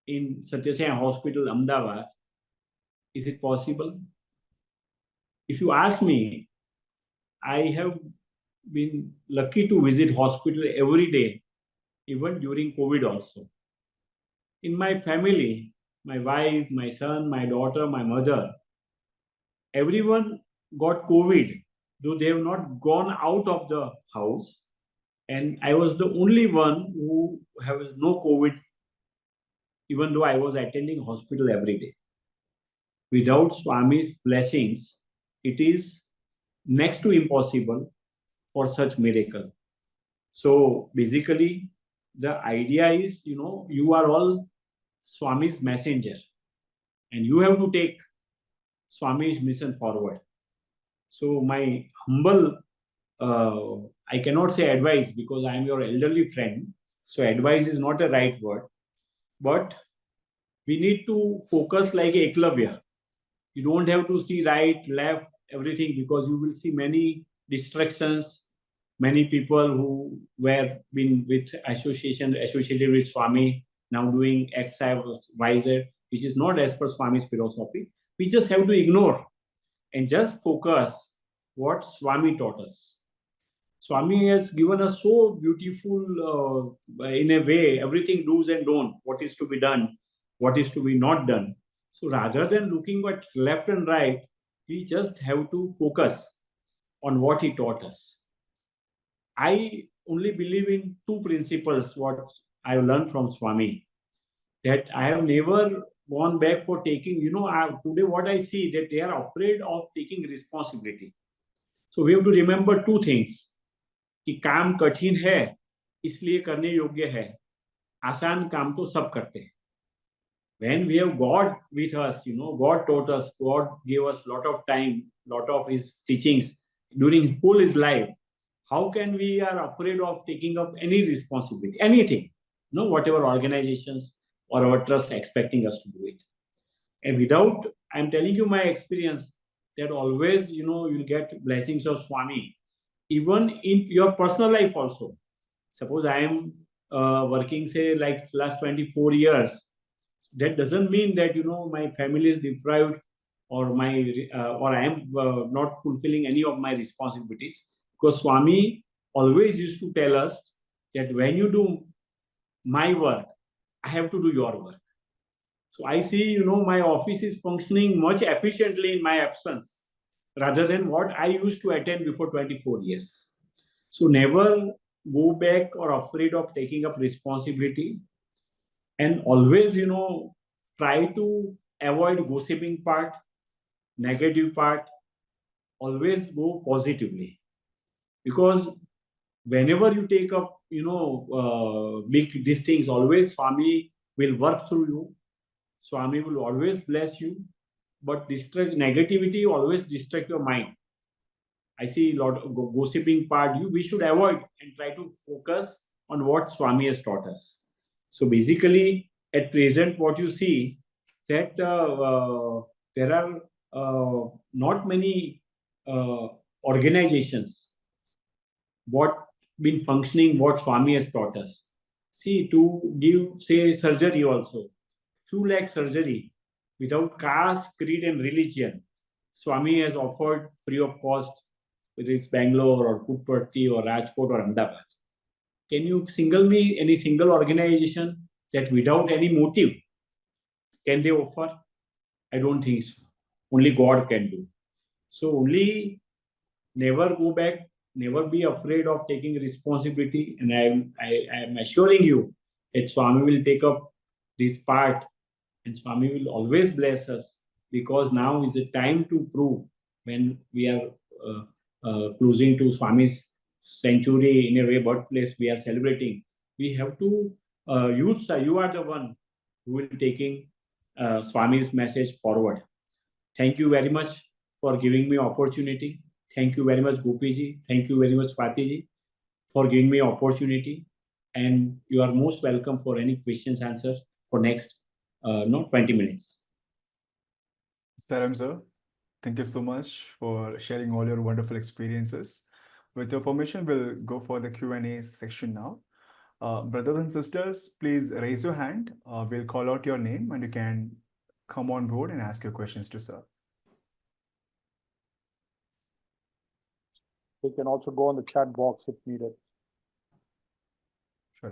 in Sathya Hospital, Ahmedabad. Is it possible? If you ask me, I have been lucky to visit hospital every day, even during COVID also. In my family, my wife, my son, my daughter, my mother, everyone got COVID, though they have not gone out of the house. And I was the only one who has no COVID, even though I was attending hospital every day. Without Swami's blessings, it is next to impossible for such miracle. So basically, the idea is, you are all Swami's messenger, and you have to take Swami's mission forward. So my humble, I cannot say advice because I am your elderly friend. So advice is not a right word, but we need to focus like a eklavya. You don't have to see right, left, everything, because you will see many distractions, many people who were been with associated with Swami now doing X, Y, Z, which is not as per Swami's philosophy. We just have to ignore and just focus what Swami taught us. Swami has given us so beautiful, in a way, everything do's and don't, what is to be done, what is to be not done. So rather than looking at left and right, we just have to focus on what he taught us. I only believe in two principles, what I have learned from Swami, that I have never gone back for taking, today what I see that they are afraid of taking responsibility. So we have to remember two things. कि काम कठिन है इसलिए करने योग्य है, आसान काम तो सब करते हैं. When we have God with us, God taught us, God gave us lot of time, lot of his teachings during whole his life. How can we are afraid of taking up any responsibility, anything, whatever organizations or our trust expecting us to do it. And without, I'm telling you my experience, that always, you'll get blessings of Swami, even in your personal life also. Suppose I am working, say, like last 24 years. That doesn't mean that, my family is deprived, or or I am not fulfilling any of my responsibilities. Because Swami always used to tell us that when you do my work, I have to do your work. So I see, my office is functioning much efficiently in my absence, rather than what I used to attend before 24 years. So never go back or afraid of taking up responsibility, and always, try to avoid gossiping part, negative part, always go positively. Because whenever you take up, big these things, always Swami will work through you. Swami will always bless you, but negativity always distract your mind. I see a lot of gossiping part. We should avoid and try to focus on what Swami has taught us. So basically, at present, what you see that there are not many organizations what been functioning what Swami has taught us. See, to give, say, surgery also, few lakh surgery without caste, creed, and religion. Swami has offered free of cost, whether it's Bangalore or Puttaparthi or Rajkot or Ahmedabad. Can you single me any single organization that without any motive can they offer? I don't think so. Only God can do. So only never go back, never be afraid of taking responsibility. And I am assuring you that Swami will take up this part, and Swami will always bless us, because now is the time to prove, when we are closing to Swami's century, in a way, birthplace we are celebrating. We have to you are the one who will taking Swami's message forward. Thank you very much for giving me opportunity. Thank you very much, Gopiji. Thank you very much, Swatiji, for giving me opportunity. And you are most welcome for any questions, answers for next 20 minutes. Sairam sir, thank you so much for sharing all your wonderful experiences. With your permission, we'll go for the Q&A section now. Brothers and sisters, please raise your hand. We'll call out your name and you can come on board and ask your questions to sir. They can also go on the chat box if needed. Sure.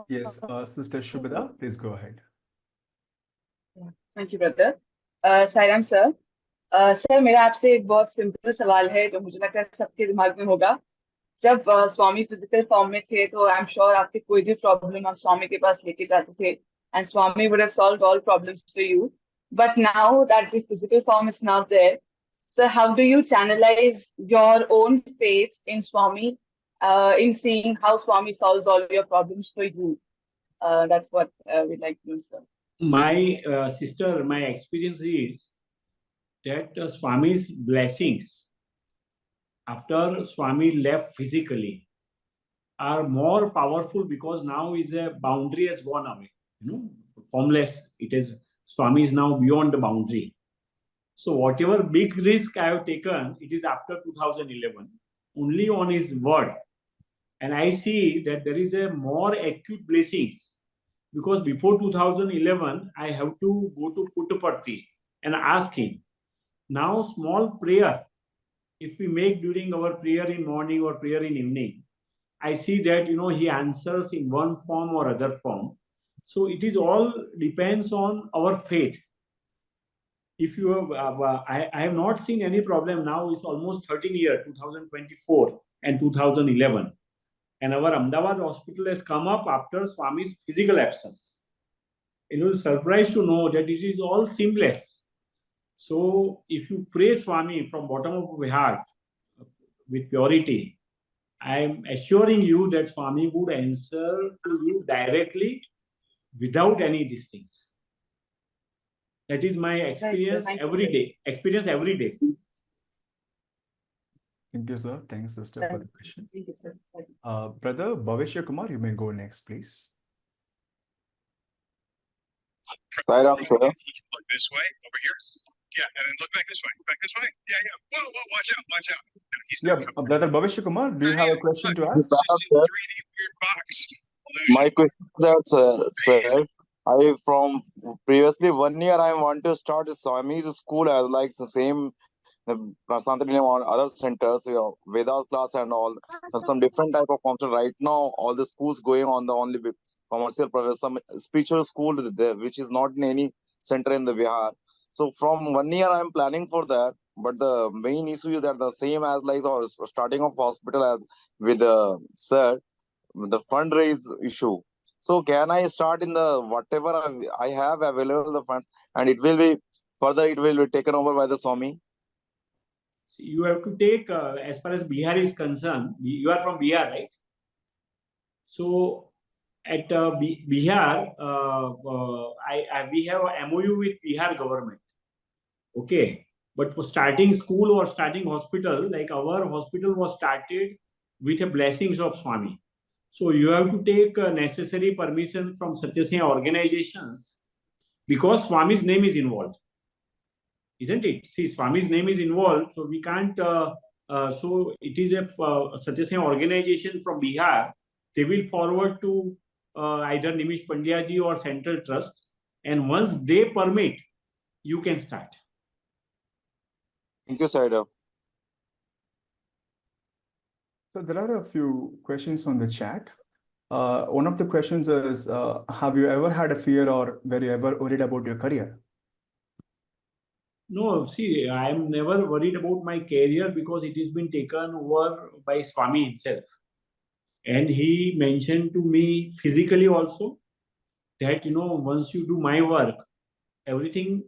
Yes, Sister Shubhada, please go ahead. Thank you brother Sairam sir sir मेरा आपसे एक बहुत simple सवाल है जो मुझे लगता है सबके दिमाग में होगा जब स्वामी फिजिकल फॉर्म में थे तो आई एम श्योर आपके कोई भी प्रॉब्लम आप स्वामी के पास लेके जाते थे and Swami would have solved all problems for you but now that the physical form is not there so how do you channelize your own faith in Swami in seeing how Swami solves all your problems for you? That's what we'd like to know, sir. My sister, my experience is that Swami's blessings after Swami left physically are more powerful because now is a boundary has gone away. Formless. It is Swami is now beyond the boundary. So whatever big risk I have taken, it is after 2011, only on his word. And I see that there is a more acute blessings because before 2011, I have to go to Puttaparthi and ask him. Now small prayer, if we make during our prayer in morning or prayer in evening, I see that, he answers in one form or other form. So it is all depends on our faith. If you have, I have not seen any problem now. It's almost 13 years, 2024 and 2011. And our Ahmedabad hospital has come up after Swami's physical absence. It was surprised to know that it is all seamless. So if you pray Swami from bottom of your heart with purity, I am assuring you that Swami would answer to you directly without any distance. That is my experience every day. Experience every day. Thank you, sir. Thanks, sister, for the question. Thank you, sir. Brother Bhavishya Kumar, you may go next, please. Sairam, sir. Look this way, over here. Yeah, and then look back this way. Back this way. Yeah. Whoa, watch out, watch out. No, he's not coming. Brother Bhavishya Kumar, do you have a question to ask? It's just a 3D weird box. Illusion. My question is that, sir, I from previously 1 year I want to start a Swami's school as like the same Prasanthalinam or other centers, Vedas class and all, some different type of function. Right now, all the schools going on the only commercial professor, some spiritual school there, which is not in any center in the Bihar. So from 1 year I am planning for that, but the main issue is that the same as like the starting of hospital as with sir, the fundraise issue. So can I start in the whatever I have available the funds, and it will be further it will be taken over by the Swami? You have to take as far as Bihar is concerned. You are from Bihar, right? So at Bihar, we have a MOU with Bihar government. Okay, but for starting school or starting hospital, like our hospital was started with the blessings of Swami. So you have to take necessary permission from Sathya organizations because Swami's name is involved, isn't it? See, Swami's name is involved, so we can't. So it is a Sathya organization from Bihar. They will forward to either Nimish Pandyaji or Central Trust, and once they permit, you can start. Thank you, Sairam. So there are a few questions on the chat. One of the questions is, have you ever had a fear or were you ever worried about your career? No, see, I am never worried about my career because it has been taken over by Swami himself. And he mentioned to me physically also that, once you do my work, everything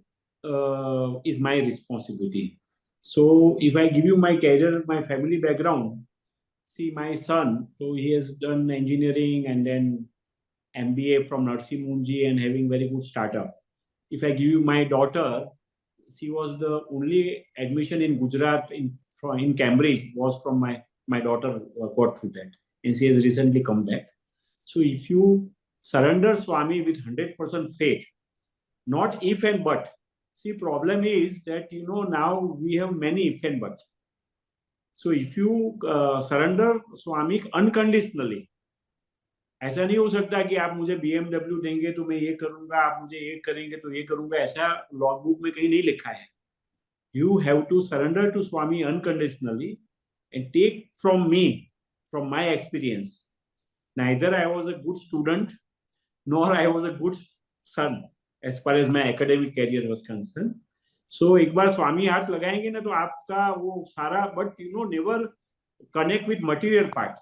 is my responsibility. So if I give you my career, my family background, see my son, so he has done engineering and then MBA from Narsi Munji and having very good startup. If I give you my daughter, she was the only admission in Gujarat in Cambridge was from my daughter got through that. And she has recently come back. So if you surrender Swami with 100% faith, not if and but. See, problem is that, now we have many if and but. So if you surrender Swami unconditionally, ऐसा नहीं हो सकता कि आप मुझे BMW देंगे तो मैं ये करूंगा, आप मुझे ये करेंगे तो ये करूंगा, ऐसा लॉग बुक में कहीं नहीं लिखा है. You have to surrender to Swami unconditionally and take from me, from my experience, neither I was a good student, nor I was a good son as far as my academic career was concerned. So एक बार स्वामी हाथ लगाएंगे ना तो आपका वो सारा, but never connect with material part.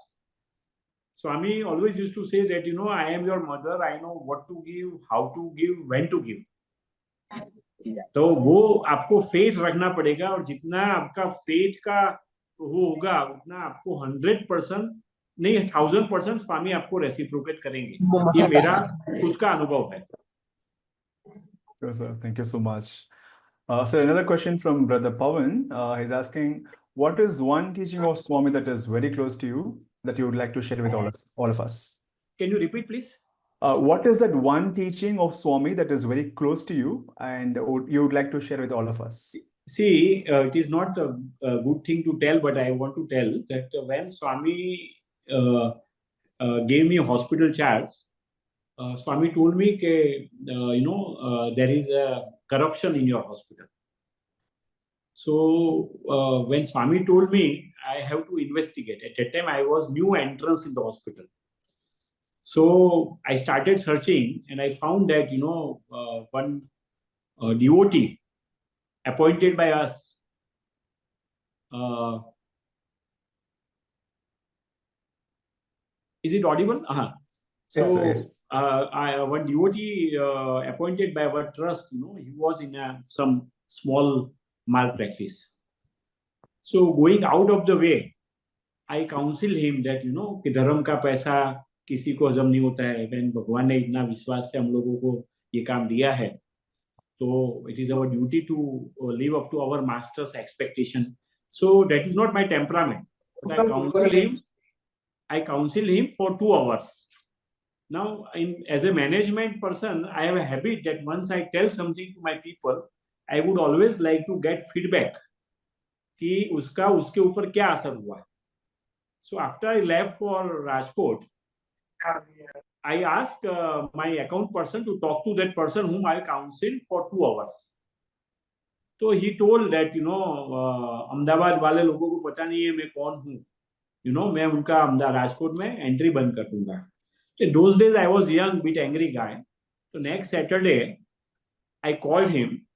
Swami always used to say that, I am your mother, I know what to give, how to give, when to give. तो वो आपको फेथ रखना पड़ेगा, और जितना आपका फेथ का वो होगा उतना आपको 100% नहीं 1000% स्वामी आपको रेसिप्रोकेट करेंगे. ये मेरा खुद का अनुभव है. Sure, sir. Thank you so much. So another question from Brother Pawan. He's asking, what is one teaching of Swami that is very close to you that you would like to share with all of us? Can you repeat, please? What is that one teaching of Swami that is very close to you and you would like to share with all of us? See, it is not a good thing to tell, but I want to tell that when Swami gave me hospital charge, Swami told me that, there is a corruption in your hospital. So when Swami told me, I have to investigate. At that time, I was new entrance in the hospital. So I started searching, and I found that, one devotee appointed by us, is it audible? So Yes, sir, yes. One devotee appointed by our trust, he was in some small malpractice. So going out of the way, I counsel him that, कि धर्म का पैसा किसी को हजम नहीं होता है. When भगवान ने इतना विश्वास से हम लोगों को ये काम दिया है, तो it is our duty to live up to our master's expectation. So that is not my temperament. But I counsel him for 2 hours. Now, as a management person, I have a habit that once I tell something to my people, I would always like to get feedback कि उसके ऊपर क्या असर हुआ. So after I left for Rajkot, I asked my account person to talk to that person whom I counseled for 2 hours. So he told that, Ahmedabad वाले लोगों को पता नहीं है मैं कौन हूँ. मैं उनका राजकोट में एंट्री बंद कर दूंगा. Those days I was young, bit angry guy. So next Saturday, I called him,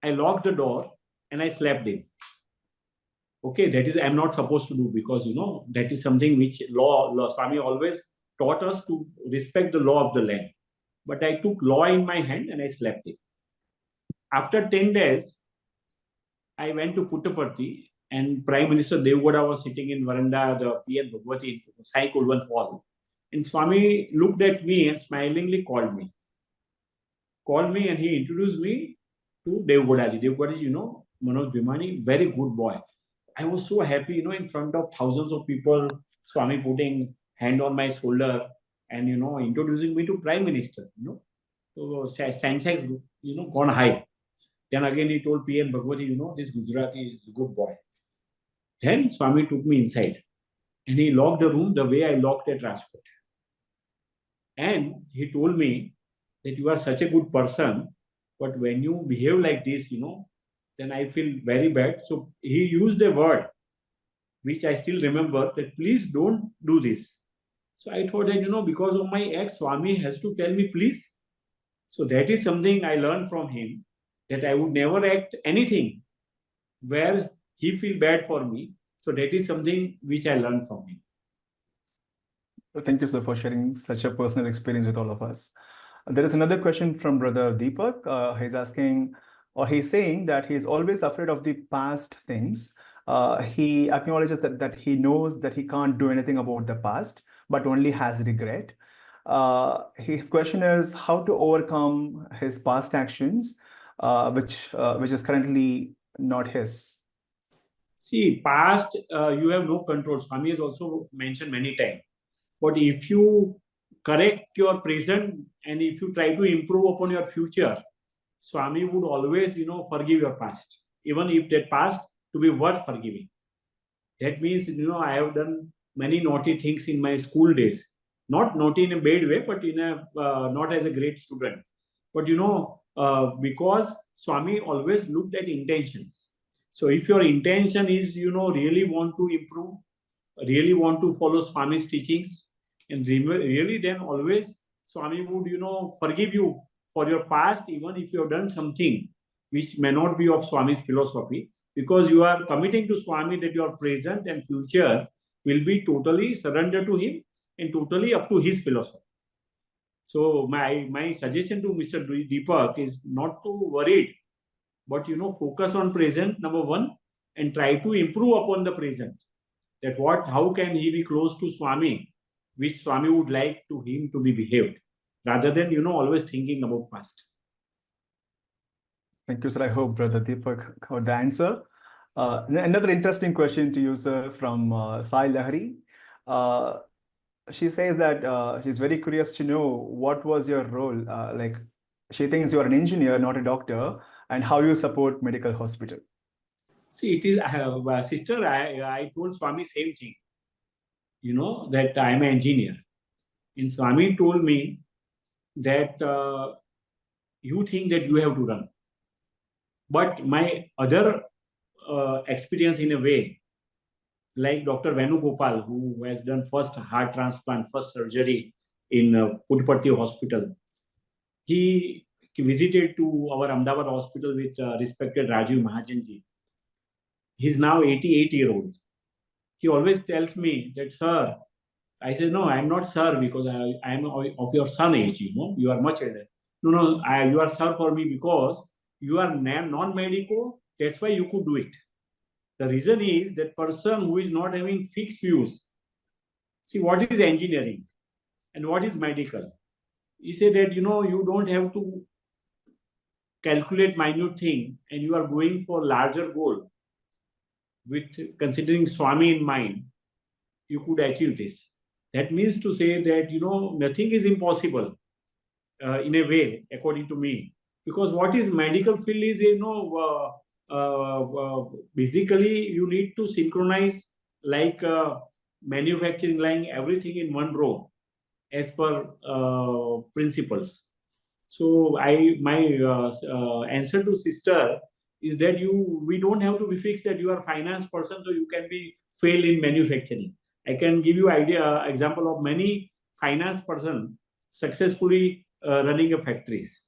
I locked the door, and I slapped him. Okay, that is I'm not supposed to do, because that is something which law Swami always taught us to respect the law of the land. But I took law in my hand and I slapped him. After 10 days, I went to Puttaparthi, and Prime Minister Devgowda was sitting in veranda, the PN Bhagwati in Sai Kulwant Hall. And Swami looked at me and smilingly called me, and he introduced me to Devgowdaji. Devgowdaji, Manoj Bimani, very good boy. I was so happy, in front of thousands of people, Swami putting hand on my shoulder and, introducing me to Prime Minister, So Sensex, gone high. Then again he told PN Bhagwati, this Gujarati is a good boy. Then Swami took me inside and he locked the room the way I locked at Rajkot. And he told me that you are such a good person, but when you behave like this, then I feel very bad. So he used a word which I still remember, that please don't do this. So I thought that, because of my act, Swami has to tell me please. So that is something I learned from him, that I would never act anything where he feel bad for me. So that is something which I learned from him. Thank you, sir, for sharing such a personal experience with all of us. There is another question from Brother Deepak. He's asking, or he's saying that he's always afraid of the past things. He acknowledges that he knows that he can't do anything about the past, but only has regret. His question is how to overcome his past actions, which is currently not his. See, past, you have no control. Swami has also mentioned many times. But if you correct your present and if you try to improve upon your future, Swami would always, forgive your past, even if that past to be worth forgiving. That means, I have done many naughty things in my school days. Not naughty in a bad way, but in a not as a great student. But, because Swami always looked at intentions. So if your intention is, really want to improve, really want to follow Swami's teachings, And really then always Swami would, forgive you for your past, even if you have done something which may not be of Swami's philosophy, because you are committing to Swami that your present and future will be totally surrendered to him and totally up to his philosophy. So my suggestion to Mr. Deepak is not to worry, but focus on present, number one, and try to improve upon the present. That how can he be close to Swami, which Swami would like to him to be behaved, rather than always thinking about past. Thank you, sir. I hope Brother Deepak got the answer. Another interesting question to you, sir, from Sai Lahari. She says that she's very curious to know what was your role. Like, she thinks you are an engineer, not a doctor, and how you support medical hospital. See, it is, sister, I told Swami same thing, that I am an engineer. And Swami told me that you think that you have to run. But my other experience in a way, like Dr. Venugopal, who has done first heart transplant, first surgery in Puttaparthi hospital, he visited to our Ahmedabad hospital with respected Rajiv Mahajanji. He's now 88-year-old. He always tells me that, sir, I said, no, I'm not sir because I am of your son age, you are much elder. No, you are sir for me because you are non-medical, that's why you could do it. The reason is that person who is not having fixed views. See, what is engineering and what is medical? He said that, you don't have to calculate minute thing and you are going for larger goal with considering Swami in mind, you could achieve this. That means to say that, nothing is impossible in a way, according to me. Because what is medical field is, basically you need to synchronize like manufacturing line, everything in one row as per principles. So my answer to sister is that we don't have to be fixed that you are a finance person, so you can be fail in manufacturing. I can give you example of many finance person successfully running a factories.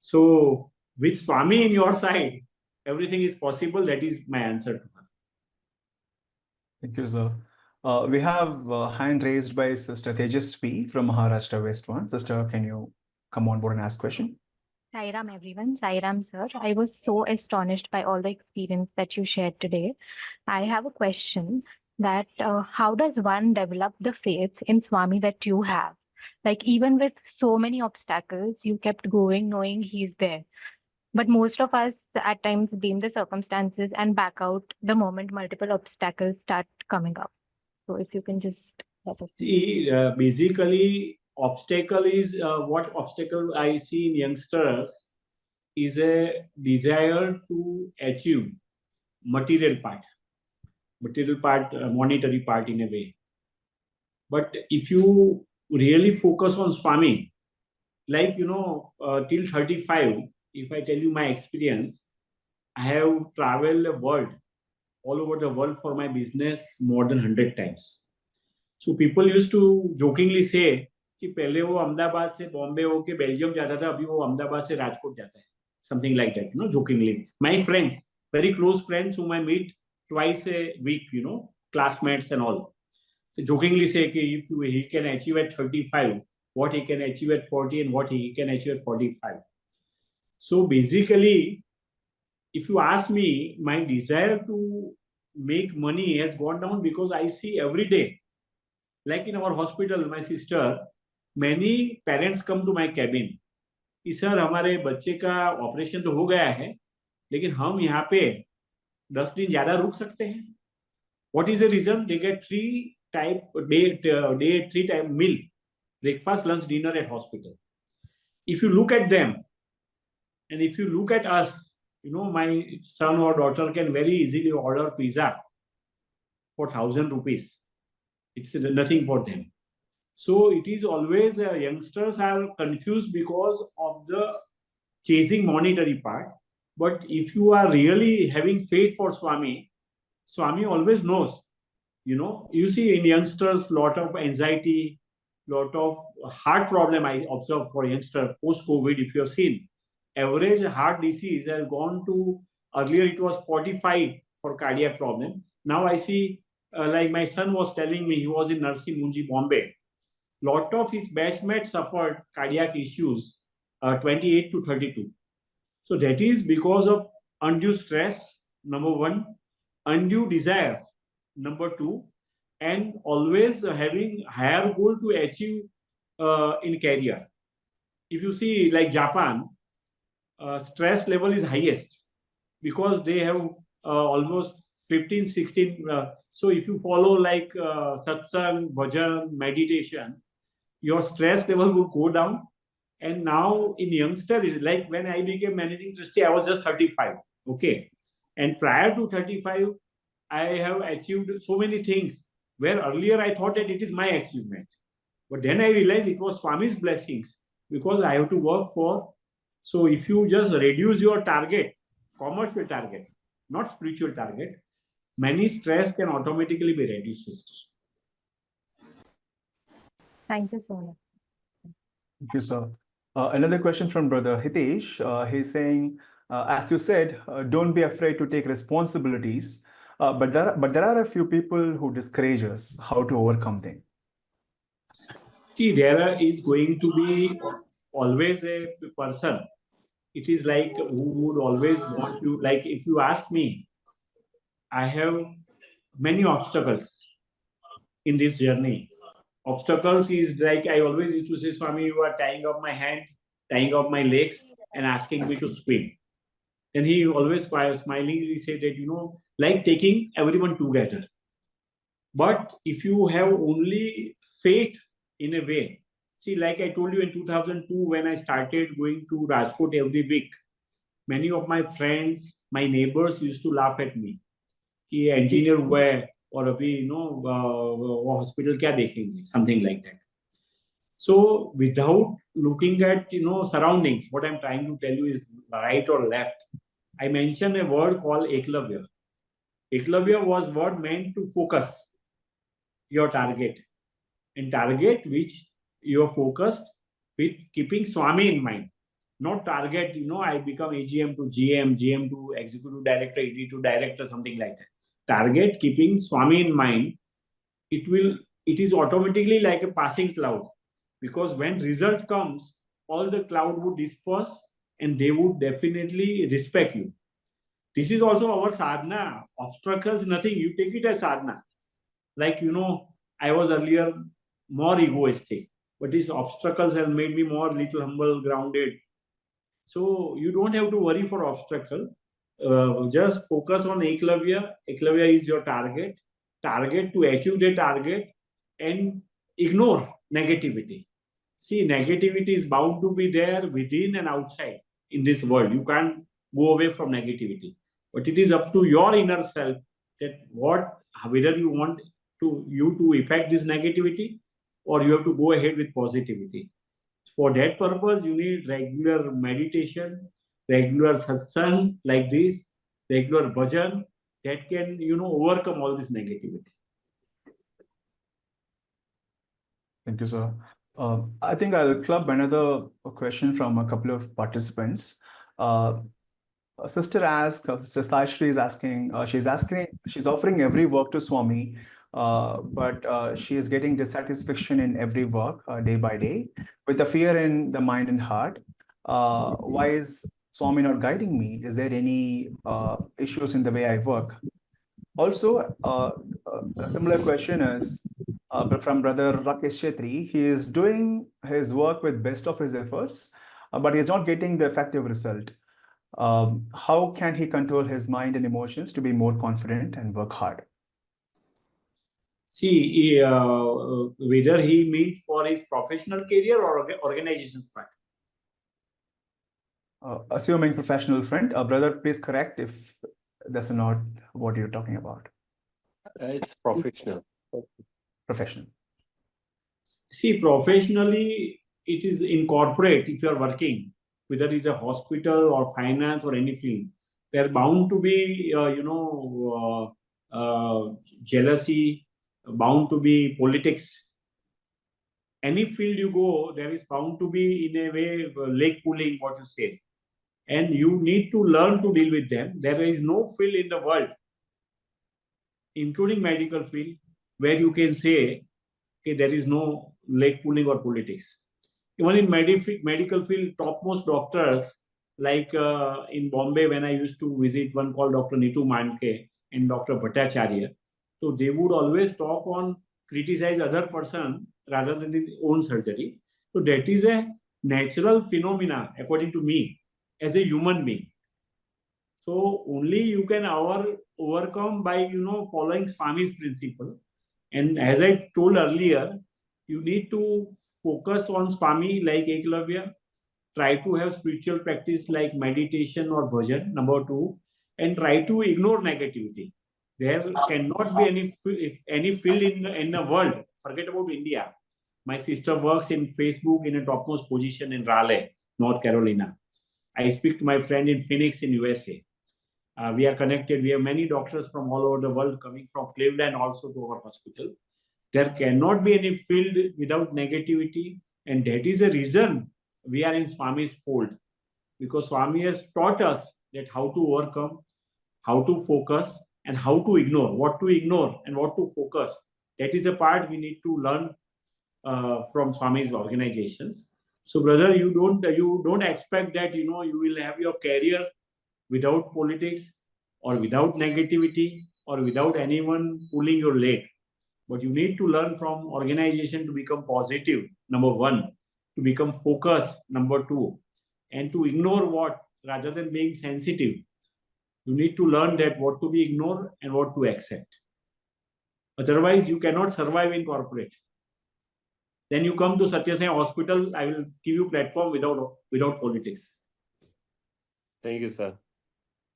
So with Swami in your side, everything is possible. That is my answer to her. Thank you, sir. We have a hand raised by Sister Tejasvi from Maharashtra West One. Sister, can you come on board and ask question? Sairam, everyone. Sairam, sir. I was so astonished by all the experience that you shared today. I have a question that how does one develop the faith in Swami that you have? Like, even with so many obstacles, you kept going knowing he's there. But most of us at times blame the circumstances and back out the moment multiple obstacles start coming up. So if you can just let us see, basically, obstacle is what obstacle I see in youngsters is a desire to achieve material part, monetary part in a way. But if you really focus on Swami, like, till 35, if I tell you my experience, I have traveled the world, all over the world for my business more than 100 times. So people used to jokingly say कि पहले वो अहमदाबाद से बॉम्बे होके Belgium जाता था, अभी वो अहमदाबाद से राजकोट जाता है, something like that, jokingly. My friends, very close friends whom I meet twice a week, classmates and all, so jokingly say कि if he can achieve at 35, what he can achieve at 40 and what he can achieve at 45. So basically, if you ask me, my desire to make money has gone down because I see every day, like in our hospital, my sister, many parents come to my cabin कि sir हमारे बच्चे का operation तो हो गया है, लेकिन हम यहाँ पे 10 दिन ज्यादा रुक सकते हैं. What is the reason? They get 3 time meal, breakfast, lunch, dinner at hospital. If you look at them, and if you look at us, my son or daughter can very easily order pizza for 1,000 rupees. It's nothing for them. So it is always youngsters are confused because of the chasing monetary part. But if you are really having faith for Swami, Swami always knows. You see in youngsters lot of anxiety, lot of heart problem I observed for youngster post-COVID. If you have seen, average heart disease has gone to, earlier it was 45 for cardiac problem. Now I see, like my son was telling me, he was in nursing Munji, Bombay. Lot of his batchmates suffered cardiac issues, 28 to 32. So that is because of undue stress, number one, undue desire, number two, and always having higher goal to achieve in career. If you see like Japan, stress level is highest because they have almost 15, 16. So if you follow like satsang, bhajan, meditation, your stress level will go down. And now in youngster, like when I became managing trustee, I was just 35. Okay. And prior to 35, I have achieved so many things where earlier I thought that it is my achievement. But then I realized it was Swami's blessings because I have to work for. So if you just reduce your target, commercial target, not spiritual target, many stress can automatically be reduced, sister. Thank you so much. Thank you, sir. Another question from Brother Hitesh. He's saying, as you said, don't be afraid to take responsibilities, but there are a few people who discourage us. How to overcome them? See, there is going to be always a person. It is like who would always want you. Like if you ask me, I have many obstacles in this journey. Obstacles is like I always used to say, Swami, you are tying up my hand, tying up my legs, and asking me to swim. And he always smilingly said that, like taking everyone together. But if you have only faith in a way, see, like I told you in 2002, when I started going to Rajkot every week, many of my friends, my neighbors used to laugh at me. कि engineer हुआ है और अभी वो hospital क्या देखेंगे, something like that. So without looking at surroundings, what I'm trying to tell you is right or left. I mentioned a word called Eklavya. Eklavya was word meant to focus your target, and target which you are focused with keeping Swami in mind. Not target, I become AGM to GM, GM to executive director, ED to director, something like that. Target keeping Swami in mind, it is automatically like a passing cloud, because when result comes, all the cloud would disperse and they would definitely respect you. This is also our sadhana. Obstacles, nothing. You take it as sadhana. Like, I was earlier more egoistic, but these obstacles have made me more little humble, grounded. So you don't have to worry for obstacle. Just focus on Eklavya. Eklavya is your target. Target to achieve the target and ignore negativity. See, negativity is bound to be there within and outside in this world. You can't go away from negativity. But it is up to your inner self that whether you want to effect this negativity or you have to go ahead with positivity. For that purpose, you need regular meditation, regular satsang like this, regular bhajan that can, overcome all this negativity. Thank you, sir. I think I'll club another question from a couple of participants. Sister Sashri is asking, she's offering every work to Swami, but she is getting dissatisfaction in every work day by day with the fear in the mind and heart. Why is Swami not guiding me? Is there any issues in the way I work? Also, a similar question is from Brother Rakesh Chetri. He is doing his work with best of his efforts, but he is not getting the effective result. How can he control his mind and emotions to be more confident and work hard? See, whether he means for his professional career or organization's part. Assuming professional friend, brother, please correct if that's not what you're talking about. It's professional. Professional. See, professionally, it is in corporate. If you are working, whether it's a hospital or finance or any field, there's bound to be, jealousy, bound to be politics. any field you go, there is bound to be in a way leg pulling, what you say, and you need to learn to deal with them. There is no field in the world, including medical field, where you can say, okay, there is no leg pulling or politics. Even in medical field, topmost doctors, like in Bombay, when I used to visit, one called Dr. Nitu Manke and Dr. Bhattacharya, so they would always talk on criticize other person rather than his own surgery. So that is a natural phenomena, according to me, as a human being. So only you can overcome by following Swami's principle. And as I told earlier, you need to focus on Swami like Eklavya. Try to have spiritual practice like meditation or bhajan, number two, and try to ignore negativity. There cannot be any field in the world. Forget about India. My sister works in Facebook in a topmost position in Raleigh, North Carolina. I speak to my friend in Phoenix in USA. We are connected. We have many doctors from all over the world coming from Cleveland also to our hospital. There cannot be any field without negativity, and that is the reason we are in Swami's fold, because Swami has taught us that how to overcome, how to focus, and how to ignore, what to ignore and what to focus. That is a part we need to learn from Swami's organizations. So, brother, you don't expect that you will have your career without politics or without negativity or without anyone pulling your leg. But you need to learn from organization to become positive, number one, to become focused, number two, and to ignore what rather than being sensitive. You need to learn that what to be ignored and what to accept. Otherwise, you cannot survive in corporate. Then you come to Sathya Hospital, I will give you platform without politics. Thank you, sir.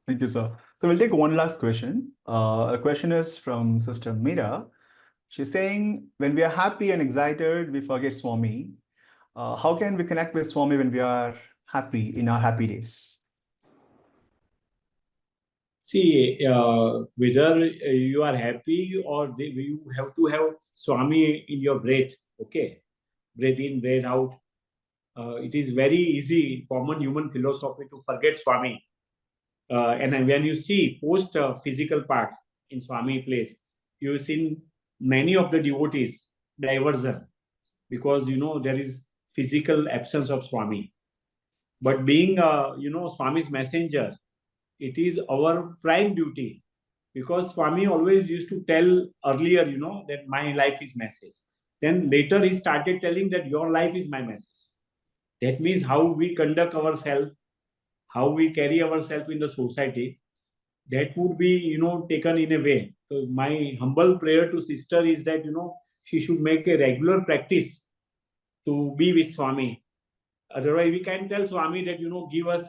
Thank you, sir. So we'll take one last question. A question is from Sister Meera. She's saying, when we are happy and excited, we forget Swami. How can we connect with Swami when we are happy in our happy days? See, whether you are happy or you have to have Swami in your breath, okay? Breathe in, breathe out. It is very easy, common human philosophy to forget Swami. And when you see post physical part in Swami place, you've seen many of the devotees diversion because there is physical absence of Swami. But being Swami's messenger, it is our prime duty, because Swami always used to tell earlier, that my life is message. Then later he started telling that your life is my message. That means how we conduct ourselves, how we carry ourselves in the society, that would be taken in a way. So my humble prayer to sister is that she should make a regular practice to be with Swami. Otherwise we can tell Swami that give us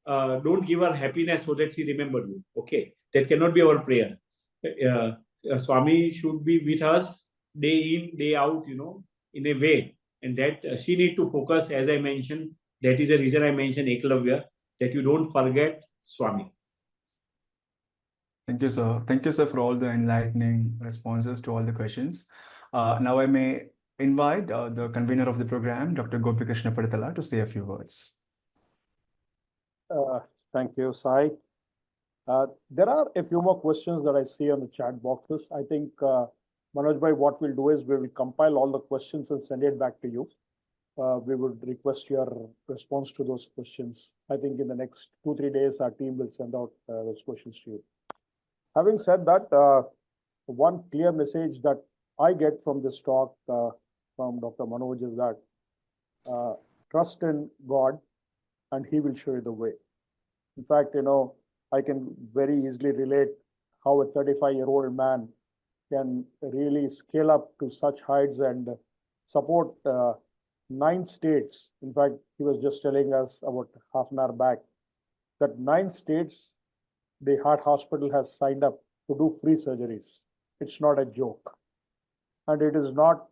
don't give her happiness so that she remember you. Okay, that cannot be our prayer. Swami should be with us day in day out, in a way, and that she need to focus, as I mentioned. That is the reason I mentioned Eklavya, that you don't forget Swami. Thank you, sir. Thank you, sir, for all the enlightening responses to all the questions. Now I may invite the convener of the program, Dr. Gopikrishna Paditala, to say a few words. Thank you, Sai. There are a few more questions that I see on the chat boxes. I think, Manoj bhai, what we'll do is we will compile all the questions and send it back to you. We would request your response to those questions. I think in the next 2-3 days, our team will send out those questions to you. Having said that, one clear message that I get from this talk from Dr. Manoj is that trust in God and He will show you the way. In fact, I can very easily relate how a 35-year-old man can really scale up to such heights and support 9 states. In fact, he was just telling us about half an hour back that 9 states, the heart hospital has signed up to do free surgeries. It's not a joke. And it is not,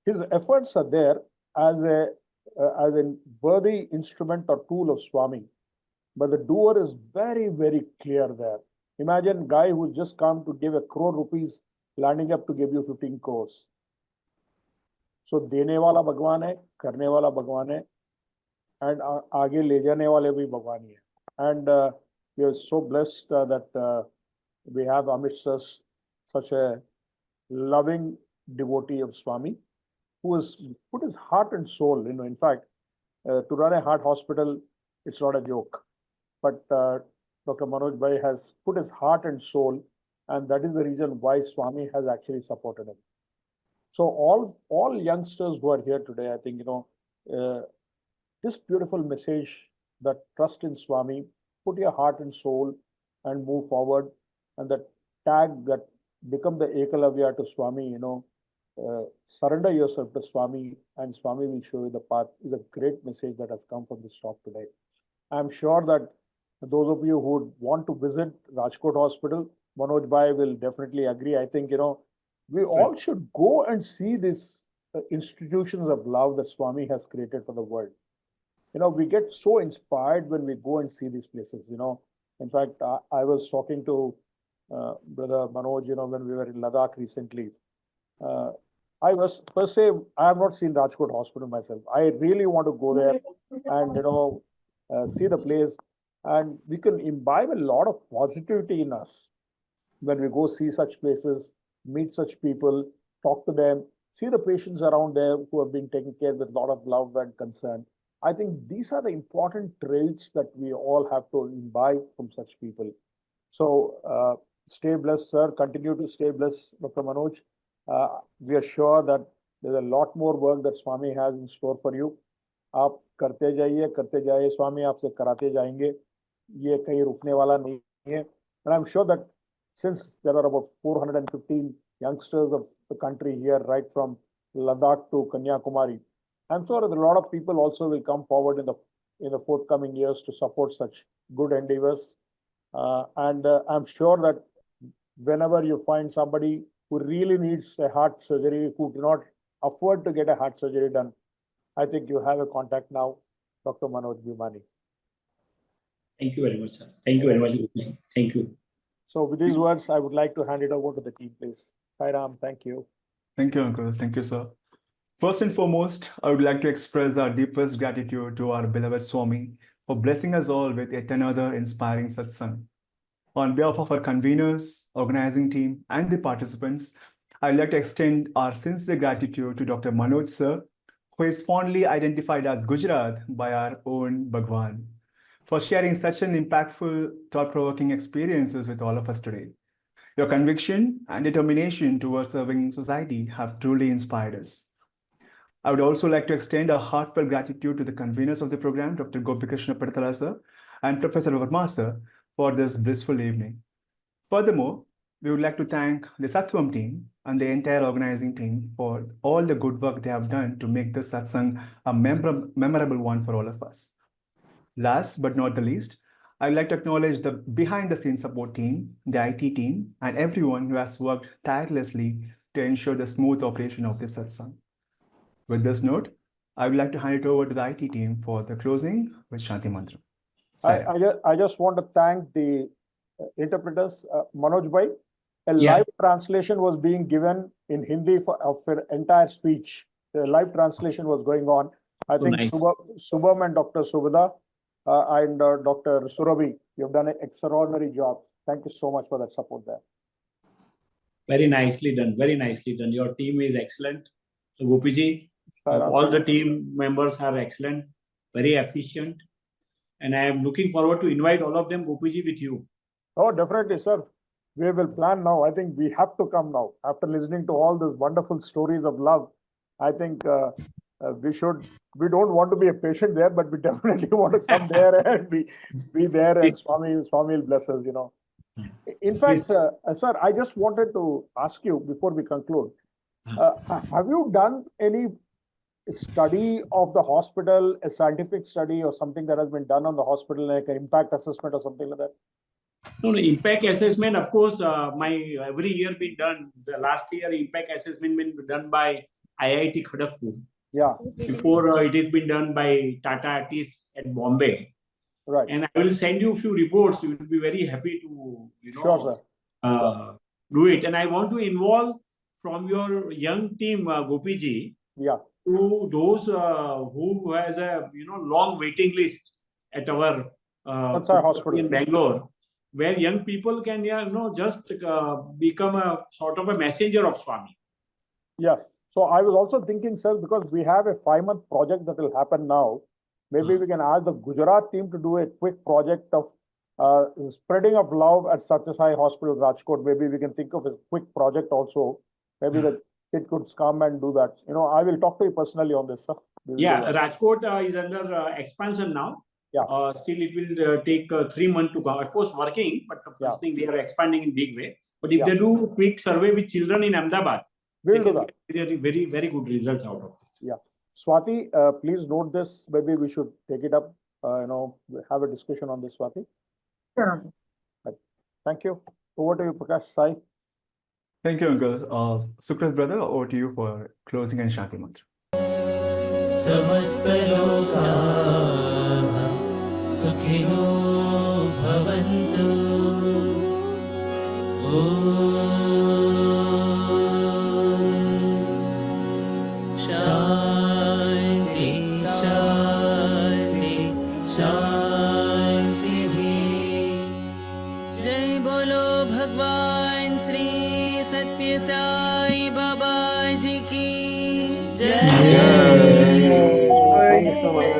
his efforts are there as a worthy instrument or tool of Swami. But the doer is very, very clear there. Imagine a guy who's just come to give 1 crore rupees, landing up to give you 15 crores. सो देने वाला भगवान है, करने वाला भगवान है, and आगे ले जाने वाले भी भगवान ही है. And we are so blessed that we have amidst us such a loving devotee of Swami who has put his heart and soul. In fact, to run a heart hospital, it's not a joke. But Dr. Manoj Bhai has put his heart and soul, and that is the reason why Swami has actually supported him. So all youngsters who are here today, I think, this beautiful message that trust in Swami, put your heart and soul and move forward, and that tag that become the Ekalavya to Swami, surrender yourself to Swami and Swami will show you the path, is a great message that has come from this talk today. I'm sure that those of you who would want to visit Rajkot Hospital, Manoj Bhai will definitely agree. I think, we all should go and see these institutions of love that Swami has created for the world. We get so inspired when we go and see these places. In fact, I was talking to Brother Manoj, when we were in Ladakh recently. I was per se, I have not seen Rajkot Hospital myself. I really want to go there and see the place, and we can imbibe a lot of positivity in us when we go see such places, meet such people, talk to them, see the patients around there who have been taken care with a lot of love and concern. I think these are the important traits that we all have to imbibe from such people. So stay blessed, sir. Continue to stay blessed, Dr. Manoj. We are sure that there's a lot more work that Swami has in store for you. आप करते जाइए, स्वामी आपसे कराते जाएंगे. ये कहीं रुकने वाला नहीं है. And I'm sure that since there are about 415 youngsters of the country here, right from Ladakh to Kanyakumari, I'm sure that a lot of people also will come forward in the forthcoming years to support such good endeavors. And I'm sure that whenever you find somebody who really needs a heart surgery, who cannot afford to get a heart surgery done, I think you have a contact now, Dr. Manoj Bhimani. Thank you very much, sir. Thank you very much. Thank you. So with these words, I would like to hand it over to the team, please. Sairam, thank you. Thank you, Uncle. Thank you, sir. First and foremost, I would like to express our deepest gratitude to our beloved Swami for blessing us all with yet another inspiring satsang. On behalf of our conveners, organizing team, and the participants, I'd like to extend our sincere gratitude to Dr. Manoj, sir, who is fondly identified as Gujarat by our own Bhagawan, for sharing such an impactful, thought-provoking experiences with all of us today. Your conviction and determination towards serving society have truly inspired us. I would also like to extend a heartfelt gratitude to the conveners of the program, Dr. Gopikrishna Padtala, sir, and Professor Verma, sir, for this blissful evening. Furthermore, we would like to thank the SatVam team and the entire organizing team for all the good work they have done to make this satsang a memorable one for all of us. Last but not the least, I'd like to acknowledge the behind-the-scenes support team, the IT team, and everyone who has worked tirelessly to ensure the smooth operation of this satsang. With this note, I would like to hand it over to the IT team for the closing with Shanti Mantra. I just want to thank the interpreters, Manoj Bhai. Live translation was being given in Hindi of an entire speech. The live translation was going on. I think nice. Subham and Dr. Subhada and Dr. Surabhi, you've done an extraordinary job. Thank you so much for that support there. Very nicely done. Very nicely done. Your team is excellent. So Gopiji, all the team members are excellent, very efficient. And I am looking forward to invite all of them, Gopiji, with you. Oh, definitely, sir. We will plan now. I think we have to come now. After listening to all these wonderful stories of love, I think we don't want to be a patient there, but we definitely want to come there and be there, and Swami will bless us, In fact, sir, I just wanted to ask you before we conclude, have you done any study of the hospital, a scientific study or something that has been done on the hospital, like an impact assessment or something like that? No, impact assessment, of course, every year been done. The last year impact assessment been done by IIT Kharagpur. Yeah. Before it has been done by Tata Artists at Bombay. Right. And I will send you a few reports. You will be very happy to, sure, sir. Do it. And I want to involve from your young team, Gopiji, Yeah. To those who has a long waiting list at our That's our hospital in Bangalore, where young people can just become a sort of a messenger of Swami. Yes. So I was also thinking, sir, because we have a 5-month project that will happen now. Maybe we can ask the Gujarat team to do a quick project of spreading of love at Sathya Sai Hospital, Rajkot. Maybe we can think of a quick project also. Maybe the kid could come and do that. I will talk to you personally on this, sir. Yeah, Rajkot is under expansion now. Yeah. Still, it will take 3 months to come. Of course, working, but the first thing, they are expanding in big way. But if they do quick survey with children in Ahmedabad, we'll do that. Very, very, very good results out of it. Yeah. Swati, please note this. Maybe we should take it up, have a discussion on this, Swati. Sure. Right. Thank you. Over to you, Prakash Sai. Thank you, Uncle. Sukrit brother, over to you for closing and Shanti Mantra. Samastha Lokah Sukhino Bhavantu. Shanti, Shanti, Shanti. Jai bolo Bhagawan Shri Sathya Sai Baba Ji ki Jai.